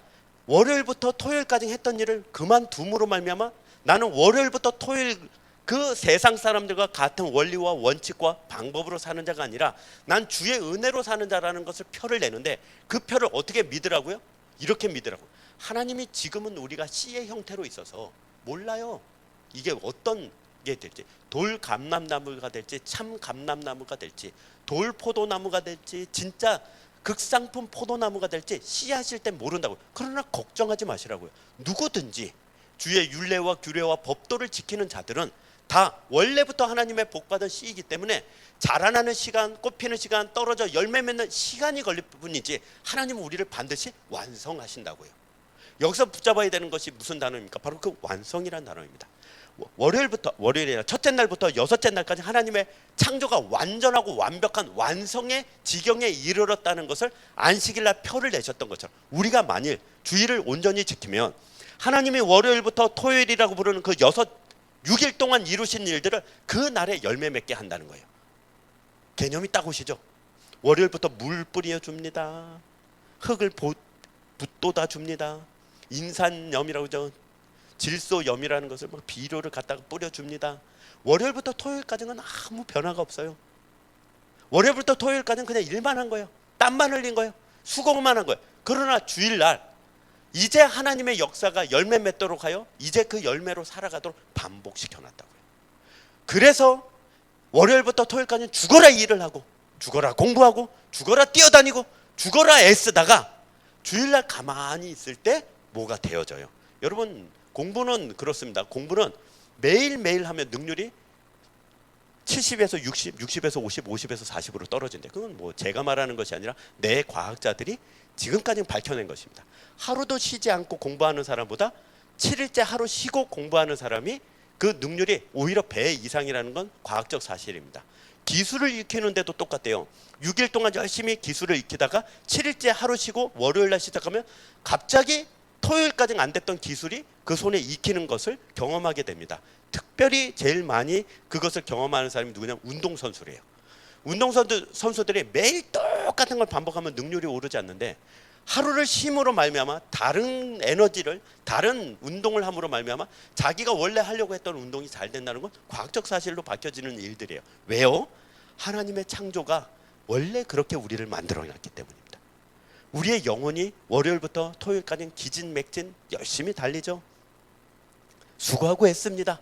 월요일부터 토요일까지 했던 일을 그만둠으로 말미암아 나는 월요일부터 토요일 그 세상 사람들과 같은 원리와 원칙과 방법으로 사는 자가 아니라 난 주의 은혜로 사는 자라는 것을 표를 내는데, 그 표를 어떻게 믿으라고요? 이렇게 믿으라고. 하나님이 지금은 우리가 씨의 형태로 있어서 몰라요. 이게 어떤 게 될지, 돌 감람나무가 될지 참 감람나무가 될지, 돌 포도나무가 될지 진짜 극상품 포도나무가 될지 씨앗일 땐 모른다고요. 그러나 걱정하지 마시라고요. 누구든지 주의 율례와 규례와 법도를 지키는 자들은 다 원래부터 하나님의 복받은 씨이기 때문에 자라나는 시간, 꽃피는 시간, 떨어져 열매 맺는 시간이 걸릴 뿐이지 하나님은 우리를 반드시 완성하신다고요. 여기서 붙잡아야 되는 것이 무슨 단어입니까? 바로 그 완성이라는 단어입니다. 월요일이나 첫째 날부터 여섯째 날까지 하나님의 창조가 완전하고 완벽한 완성의 지경에 이르렀다는 것을 안식일날 표를 내셨던 것처럼 우리가 만일 주일을 온전히 지키면 하나님이 월요일부터 토요일이라고 부르는 그 6일 동안 이루신 일들을 그 날에 열매 맺게 한다는 거예요. 개념이 딱 오시죠? 월요일부터 물 뿌려줍니다. 흙을 붓돋아 줍니다. 인산염이라고 하죠. 질소염이라는 것을 막 비료를 갖다가 뿌려줍니다. 월요일부터 토요일까지는 아무 변화가 없어요. 월요일부터 토요일까지는 그냥 일만 한 거예요. 땀만 흘린 거예요. 수고만 한 거예요. 그러나 주일날 이제 하나님의 역사가 열매 맺도록 하여 이제 그 열매로 살아가도록 반복시켜 놨다고요. 그래서 월요일부터 토요일까지는 죽어라 일을 하고 죽어라 공부하고 죽어라 뛰어다니고 죽어라 애쓰다가 주일날 가만히 있을 때 뭐가 되어져요. 여러분 공부는 그렇습니다. 공부는 매일매일 하면 능률이 70에서 60, 60에서 50, 50에서 40으로 떨어진대. 그건 뭐 제가 말하는 것이 아니라 내 과학자들이 지금까지 밝혀낸 것입니다. 하루도 쉬지 않고 공부하는 사람보다 7일째 하루 쉬고 공부하는 사람이 그 능률이 오히려 배 이상이라는 건 과학적 사실입니다. 기술을 익히는데도 똑같대요. 6일 동안 열심히 기술을 익히다가 7일째 하루 쉬고 월요일날 시작하면 갑자기 토요일까지는 안 됐던 기술이 그 손에 익히는 것을 경험하게 됩니다. 특별히 제일 많이 그것을 경험하는 사람이 누구냐면 운동선수래요. 운동선수들이 매일 똑같은 걸 반복하면 능률이 오르지 않는데 하루를 쉼으로 말미암아 다른 에너지를 다른 운동을 함으로 말미암아 자기가 원래 하려고 했던 운동이 잘 된다는 건 과학적 사실로 밝혀지는 일들이에요. 왜요? 하나님의 창조가 원래 그렇게 우리를 만들어놨기 때문입니다. 우리의 영혼이 월요일부터 토요일까지는 기진맥진 열심히 달리죠. 수고하고 애씁니다.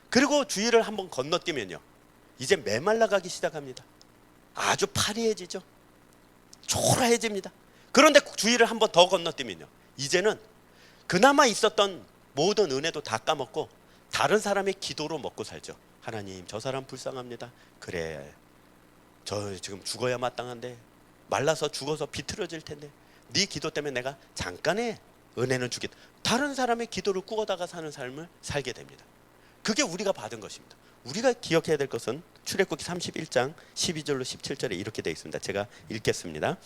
그리고 주일을 한번 건너뛰면요 이제 메말라가기 시작합니다. 아주 파리해지죠. 초라해집니다. 그런데 주일을 한번 더 건너뛰면요 이제는 그나마 있었던 모든 은혜도 다 까먹고 다른 사람의 기도로 먹고 살죠. 하나님 저 사람 불쌍합니다. 그래 저 지금 죽어야 마땅한데 말라서 죽어서 비틀어질 텐데 네 기도 때문에 내가 잠깐의 은혜는 주겠다. 다른 사람의 기도를 꾸어다가 사는 삶을 살게 됩니다. 그게 우리가 받은 것입니다. 우리가 기억해야 될 것은 출애굽기 31장 12절로 17절에 이렇게 되어 있습니다. 제가 읽겠습니다.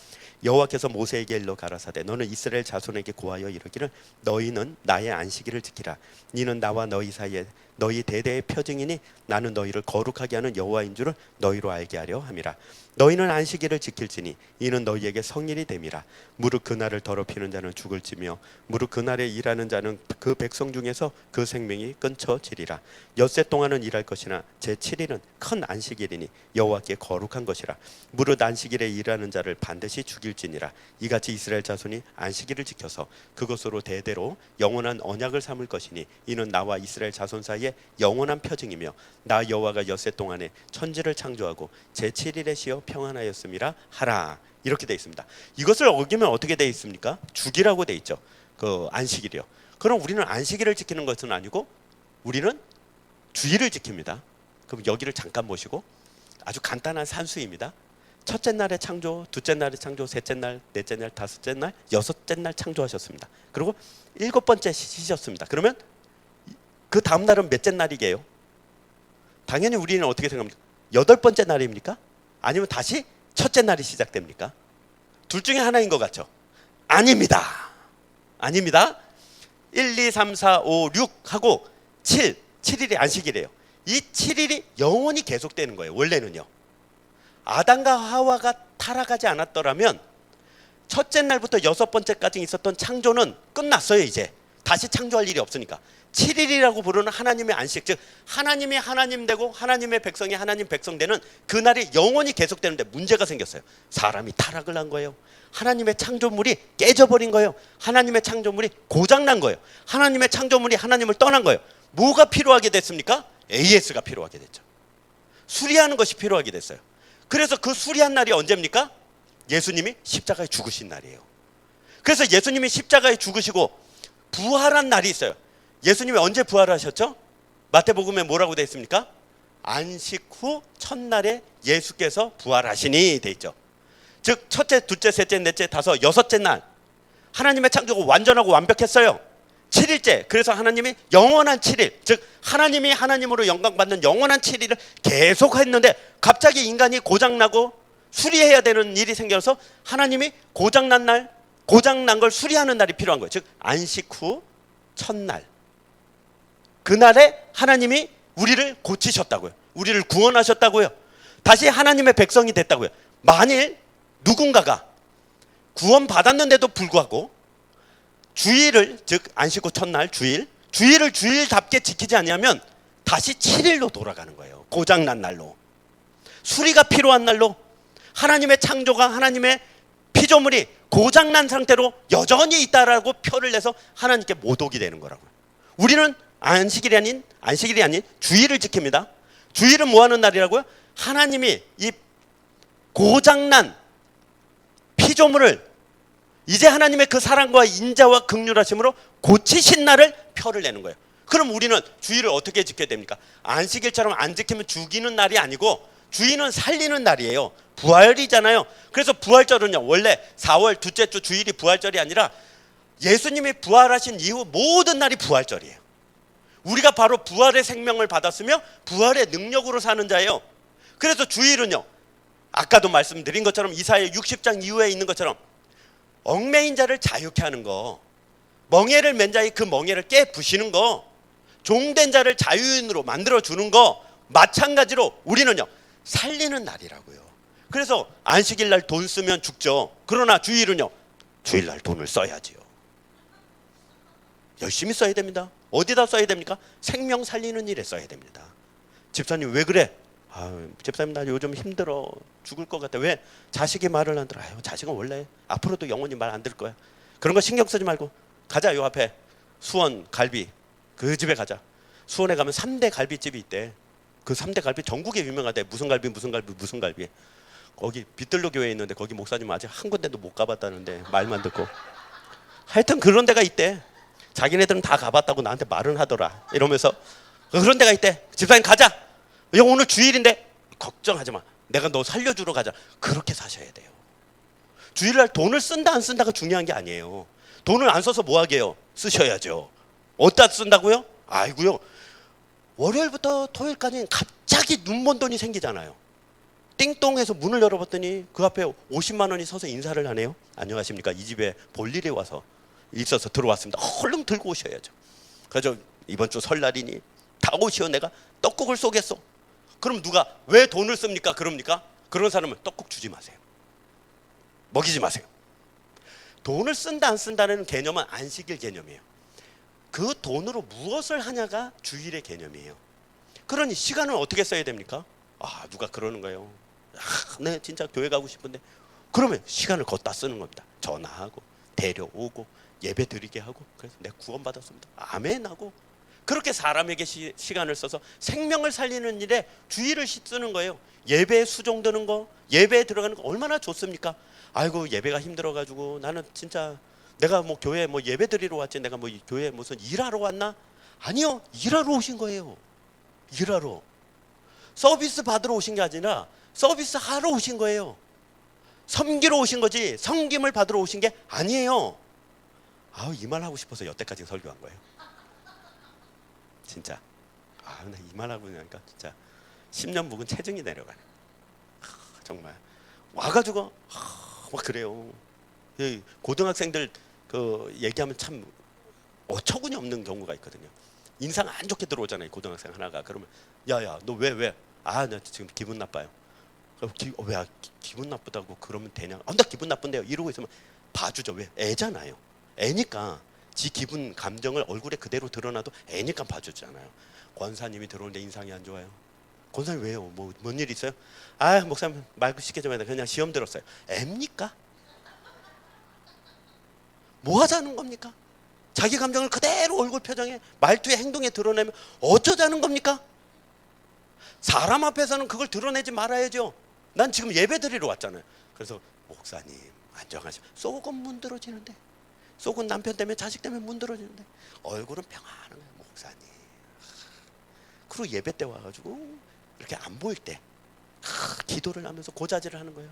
여호와께서 모세에게 일러 가라사대 너는 이스라엘 자손에게 고하여 이르기를 너희는 나의 안식일을 지키라. 니는 나와 너희 사이에 너희 대대의 표징이니 나는 너희를 거룩하게 하는 여호와인 줄을 너희로 알게 하려 함이라. 너희는 안식일을 지킬지니 이는 너희에게 성일이 됨이라. 무릇 그날을 더럽히는 자는 죽을지며 무릇 그날에 일하는 자는 그 백성 중에서 그 생명이 끊쳐지리라. 엿새 동안은 일할 것이나 제7일은 큰 안식일이니 여호와께 거룩한 것이라. 무릇 안식일에 일하는 자를 반드시 죽일지니라. 이같이 이스라엘 자손이 안식일을 지켜서 그것으로 대대로 영원한 언약을 삼을 것이니 이는 나와 이스라엘 자손 사이에 영원한 표징이며 나 여호와가 엿새 동안에 천지를 창조하고 제7일에 쉬어 평안하였음이라 하라. 이렇게 되어 있습니다. 이것을 어기면 어떻게 되어 있습니까? 죽이라고 되어 있죠. 그 안식일이요. 그럼 우리는 안식일을 지키는 것은 아니고 우리는 주일을 지킵니다. 그럼 여기를 잠깐 보시고 아주 간단한 산수입니다. 첫째 날에 창조, 둘째 날에 창조, 셋째 날, 넷째 날, 다섯째 날, 여섯째 날 창조하셨습니다. 그리고 일곱 번째 쉬셨습니다. 그러면 그 다음 날은 몇째 날이게요? 당연히 우리는 어떻게 생각합니까? 여덟 번째 날입니까? 아니면 다시 첫째 날이 시작됩니까? 둘 중에 하나인 것 같죠? 아닙니다. 아닙니다. 1, 2, 3, 4, 5, 6 하고 7일이 안식일이에요. 이 7일이 영원히 계속되는 거예요. 원래는요. 아담과 하와가 타락하지 않았더라면 첫째 날부터 여섯 번째까지 있었던 창조는 끝났어요. 이제 다시 창조할 일이 없으니까 7일이라고 부르는 하나님의 안식, 즉 하나님이 하나님 되고 하나님의 백성이 하나님 백성 되는 그날이 영원히 계속되는데 문제가 생겼어요. 사람이 타락을 한 거예요. 하나님의 창조물이 깨져버린 거예요. 하나님의 창조물이 고장난 거예요. 하나님의 창조물이 하나님을 떠난 거예요. 뭐가 필요하게 됐습니까? AS가 필요하게 됐죠. 수리하는 것이 필요하게 됐어요. 그래서 그 수리한 날이 언제입니까? 예수님이 십자가에 죽으신 날이에요. 그래서 예수님이 십자가에 죽으시고 부활한 날이 있어요. 예수님이 언제 부활하셨죠? 마태복음에 뭐라고 되어 있습니까? 안식 후 첫날에 예수께서 부활하시니 돼 있죠. 즉 첫째, 둘째, 셋째, 넷째, 다섯, 여섯째 날 하나님의 창조가 완전하고 완벽했어요. 7일째, 그래서 하나님이 영원한 7일, 즉 하나님이 하나님으로 영광받는 영원한 7일을 계속 했는데 갑자기 인간이 고장나고 수리해야 되는 일이 생겨서 하나님이 고장난 걸 수리하는 날이 필요한 거예요. 즉 안식 후 첫날, 그날에 하나님이 우리를 고치셨다고요. 우리를 구원하셨다고요. 다시 하나님의 백성이 됐다고요. 만일 누군가가 구원받았는데도 불구하고 주일을, 즉 안식 후 첫날 주일을 주일답게 지키지 않으면 다시 7일로 돌아가는 거예요. 고장난 날로, 수리가 필요한 날로, 하나님의 창조가, 하나님의 피조물이 고장난 상태로 여전히 있다라고 표를 내서 하나님께 모독이 되는 거라고요. 우리는 안식일이 아닌 주일을 지킵니다. 주일은 뭐 하는 날이라고요? 하나님이 이 고장난 피조물을 이제 하나님의 그 사랑과 인자와 긍휼하심으로 고치신 날을 표를 내는 거예요. 그럼 우리는 주일을 어떻게 지켜야 됩니까? 안식일처럼 안 지키면 죽이는 날이 아니고 주일은 살리는 날이에요. 부활이잖아요. 그래서 부활절은요, 원래 4월 둘째 주 주일이 부활절이 아니라 예수님이 부활하신 이후 모든 날이 부활절이에요. 우리가 바로 부활의 생명을 받았으며 부활의 능력으로 사는 자예요. 그래서 주일은요, 아까도 말씀드린 것처럼 이사야 60장 이후에 있는 것처럼 얽매인 자를 자유케 하는 거, 멍에를 맨 자의 그 멍에를 깨 부시는 거, 종된 자를 자유인으로 만들어주는 거, 마찬가지로 우리는요 살리는 날이라고요. 그래서 안식일 날 돈 쓰면 죽죠. 그러나 주일은요, 주일날 돈을 써야지요. 열심히 써야 됩니다. 어디다 써야 됩니까? 생명 살리는 일에 써야 됩니다. 집사님 왜 그래? 집사님 나 요즘 힘들어 죽을 것 같아. 왜? 자식이 말을 안 들어. 자식은 원래 앞으로도 영원히 말 안 들을 거야. 그런 거 신경 쓰지 말고 가자. 요 앞에 수원 갈비 그 집에 가자. 수원에 가면 3대 갈비집이 있대. 그 3대 갈비 전국에 유명하대. 무슨 갈비 무슨 갈비 무슨 갈비. 거기 빛들로 교회에 있는데 거기 목사님 아직 한 군데도 못 가봤다는데 말만 듣고. 하여튼 그런 데가 있대. 자기네들은 다 가봤다고 나한테 말은 하더라. 이러면서 그런 데가 있대. 집사님 가자. 오늘 주일인데 걱정하지 마. 내가 너 살려주러 가자. 그렇게 사셔야 돼요. 주일날 돈을 쓴다 안 쓴다가 중요한 게 아니에요. 돈을 안 써서 뭐 하게요? 쓰셔야죠. 어디다 쓴다고요? 아이고요. 월요일부터 토요일까지 갑자기 눈먼 돈이 생기잖아요. 띵동해서 문을 열어봤더니 그 앞에 50만 원이 서서 인사를 하네요. 안녕하십니까. 이 집에 볼 일이 와서 있어서 들어왔습니다. 얼른 들고 오셔야죠. 그래서 이번 주 설날이니 다 오시오. 내가 떡국을 쏘겠어. 그럼 누가 왜 돈을 씁니까? 그럽니까? 그런 사람은 떡국 주지 마세요. 먹이지 마세요. 돈을 쓴다 안 쓴다는 개념은 안식일 개념이에요. 그 돈으로 무엇을 하냐가 주일의 개념이에요. 그러니 시간을 어떻게 써야 됩니까? 누가 그러는 거예요. 네 진짜 교회 가고 싶은데. 그러면 시간을 걷다 쓰는 겁니다. 전화하고 데려오고 예배 드리게 하고, 그래서 내가 구원받았습니다. 아멘 하고, 그렇게 사람에게 시간을 써서 생명을 살리는 일에 주의를 쓰는 거예요. 예배에 수종드는 거, 예배에 들어가는 거 얼마나 좋습니까? 아이고 예배가 힘들어가지고 나는 진짜 내가 뭐 교회 뭐 예배 드리러 왔지 내가 뭐 교회 무슨 일하러 왔나? 아니요, 일하러 오신 거예요. 일하러. 서비스 받으러 오신 게 아니라 서비스 하러 오신 거예요. 섬기러 오신 거지 섬김을 받으러 오신 게 아니에요. 이 말 하고 싶어서 여태까지 설교한 거예요. 진짜. 나 이 말 하고 나니까 진짜 10년 묵은 체증이 내려가네. 정말 와가지고 막 그래요. 고등학생들 그 얘기하면 참 어처구니 없는 경우가 있거든요. 인상 안 좋게 들어오잖아요. 고등학생 하나가. 그러면 야야 너 왜? 나 지금 기분 나빠요. 왜 기분 나쁘다고 그러면 되냐? 나 기분 나쁜데요. 이러고 있으면 봐주죠. 왜? 애잖아요. 애니까 지 기분 감정을 얼굴에 그대로 드러나도 애니까 봐주잖아요. 권사님이 들어오는데 인상이 안 좋아요. 권사님 왜요? 뭔 일 있어요? 목사님 말 쉽게 좀 해야 돼. 그냥 시험 들었어요. 애입니까? 뭐 하자는 겁니까? 자기 감정을 그대로 얼굴 표정에 말투에 행동에 드러내면 어쩌자는 겁니까? 사람 앞에서는 그걸 드러내지 말아야죠. 난 지금 예배 드리러 왔잖아요. 그래서 목사님 안정하시고 속은 문드러지는데, 속은 남편 때문에 자식 때문에 문드러지는데 얼굴은 평안한 거예요. 목사님 그리고 예배 때 와가지고 이렇게 안 보일 때 기도를 하면서 고자질을 하는 거예요.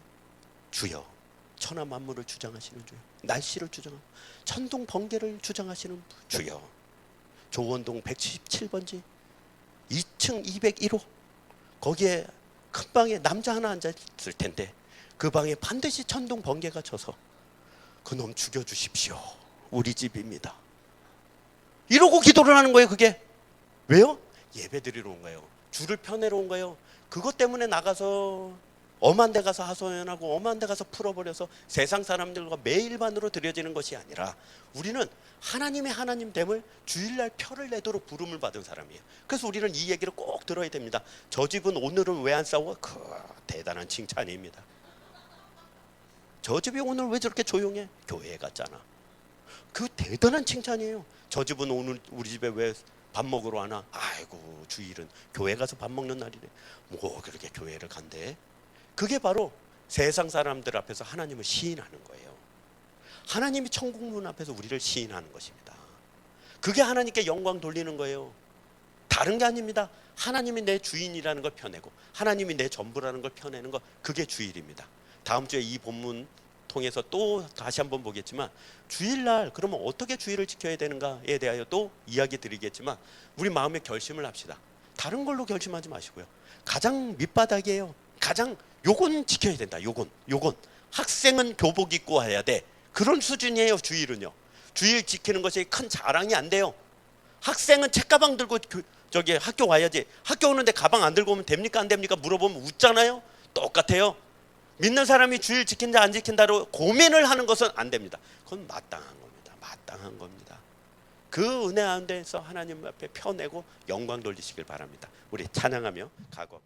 주여, 천하 만물을 주장하시는 주여, 날씨를 주장하고 천둥 번개를 주장하시는 주여, 조원동 117번지 2층 201호 거기에 큰 방에 남자 하나 앉아있을 텐데 그 방에 반드시 천둥 번개가 쳐서 그놈 죽여주십시오. 우리 집입니다. 이러고 기도를 하는 거예요. 그게 왜요? 예배 드리러 온 거예요. 주를 편애러 온 거예요. 그것 때문에 나가서 엄한 데 가서 하소연하고 엄한 데 가서 풀어버려서 세상 사람들과 매일반으로 드려지는 것이 아니라 우리는 하나님의 하나님됨을 주일날 표를 내도록 부름을 받은 사람이에요. 그래서 우리는 이 얘기를 꼭 들어야 됩니다. 저 집은 오늘은 왜 안 싸워? 그 대단한 칭찬입니다. 저 집이 오늘 왜 저렇게 조용해? 교회 갔잖아. 그 대단한 칭찬이에요. 저 집은 오늘 우리 집에 왜 밥 먹으러 와나? 아이고 주일은 교회 가서 밥 먹는 날이래. 뭐 그렇게 교회를 간대? 그게 바로 세상 사람들 앞에서 하나님을 시인하는 거예요. 하나님이 천국 문 앞에서 우리를 시인하는 것입니다. 그게 하나님께 영광 돌리는 거예요. 다른 게 아닙니다. 하나님이 내 주인이라는 걸 펴내고 하나님이 내 전부라는 걸 펴내는 거, 그게 주일입니다. 다음 주에 이 본문 통해서 또 다시 한번 보겠지만 주일날 그러면 어떻게 주일을 지켜야 되는가에 대하여 또 이야기 드리겠지만 우리 마음의 결심을 합시다. 다른 걸로 결심하지 마시고요. 가장 밑바닥이에요. 가장 요건 지켜야 된다. 요건 학생은 교복 입고 와야 돼. 그런 수준이에요. 주일은요. 주일 지키는 것이 큰 자랑이 안 돼요. 학생은 책가방 들고 저기 학교 와야지. 학교 오는데 가방 안 들고 오면 됩니까 안 됩니까 물어보면 웃잖아요. 똑같아요. 믿는 사람이 주일 지킨다 안 지킨다로 고민을 하는 것은 안 됩니다. 그건 마땅한 겁니다. 마땅한 겁니다. 그 은혜 가운데서 하나님 앞에 펴내고 영광 돌리시길 바랍니다. 우리 찬양하며 가고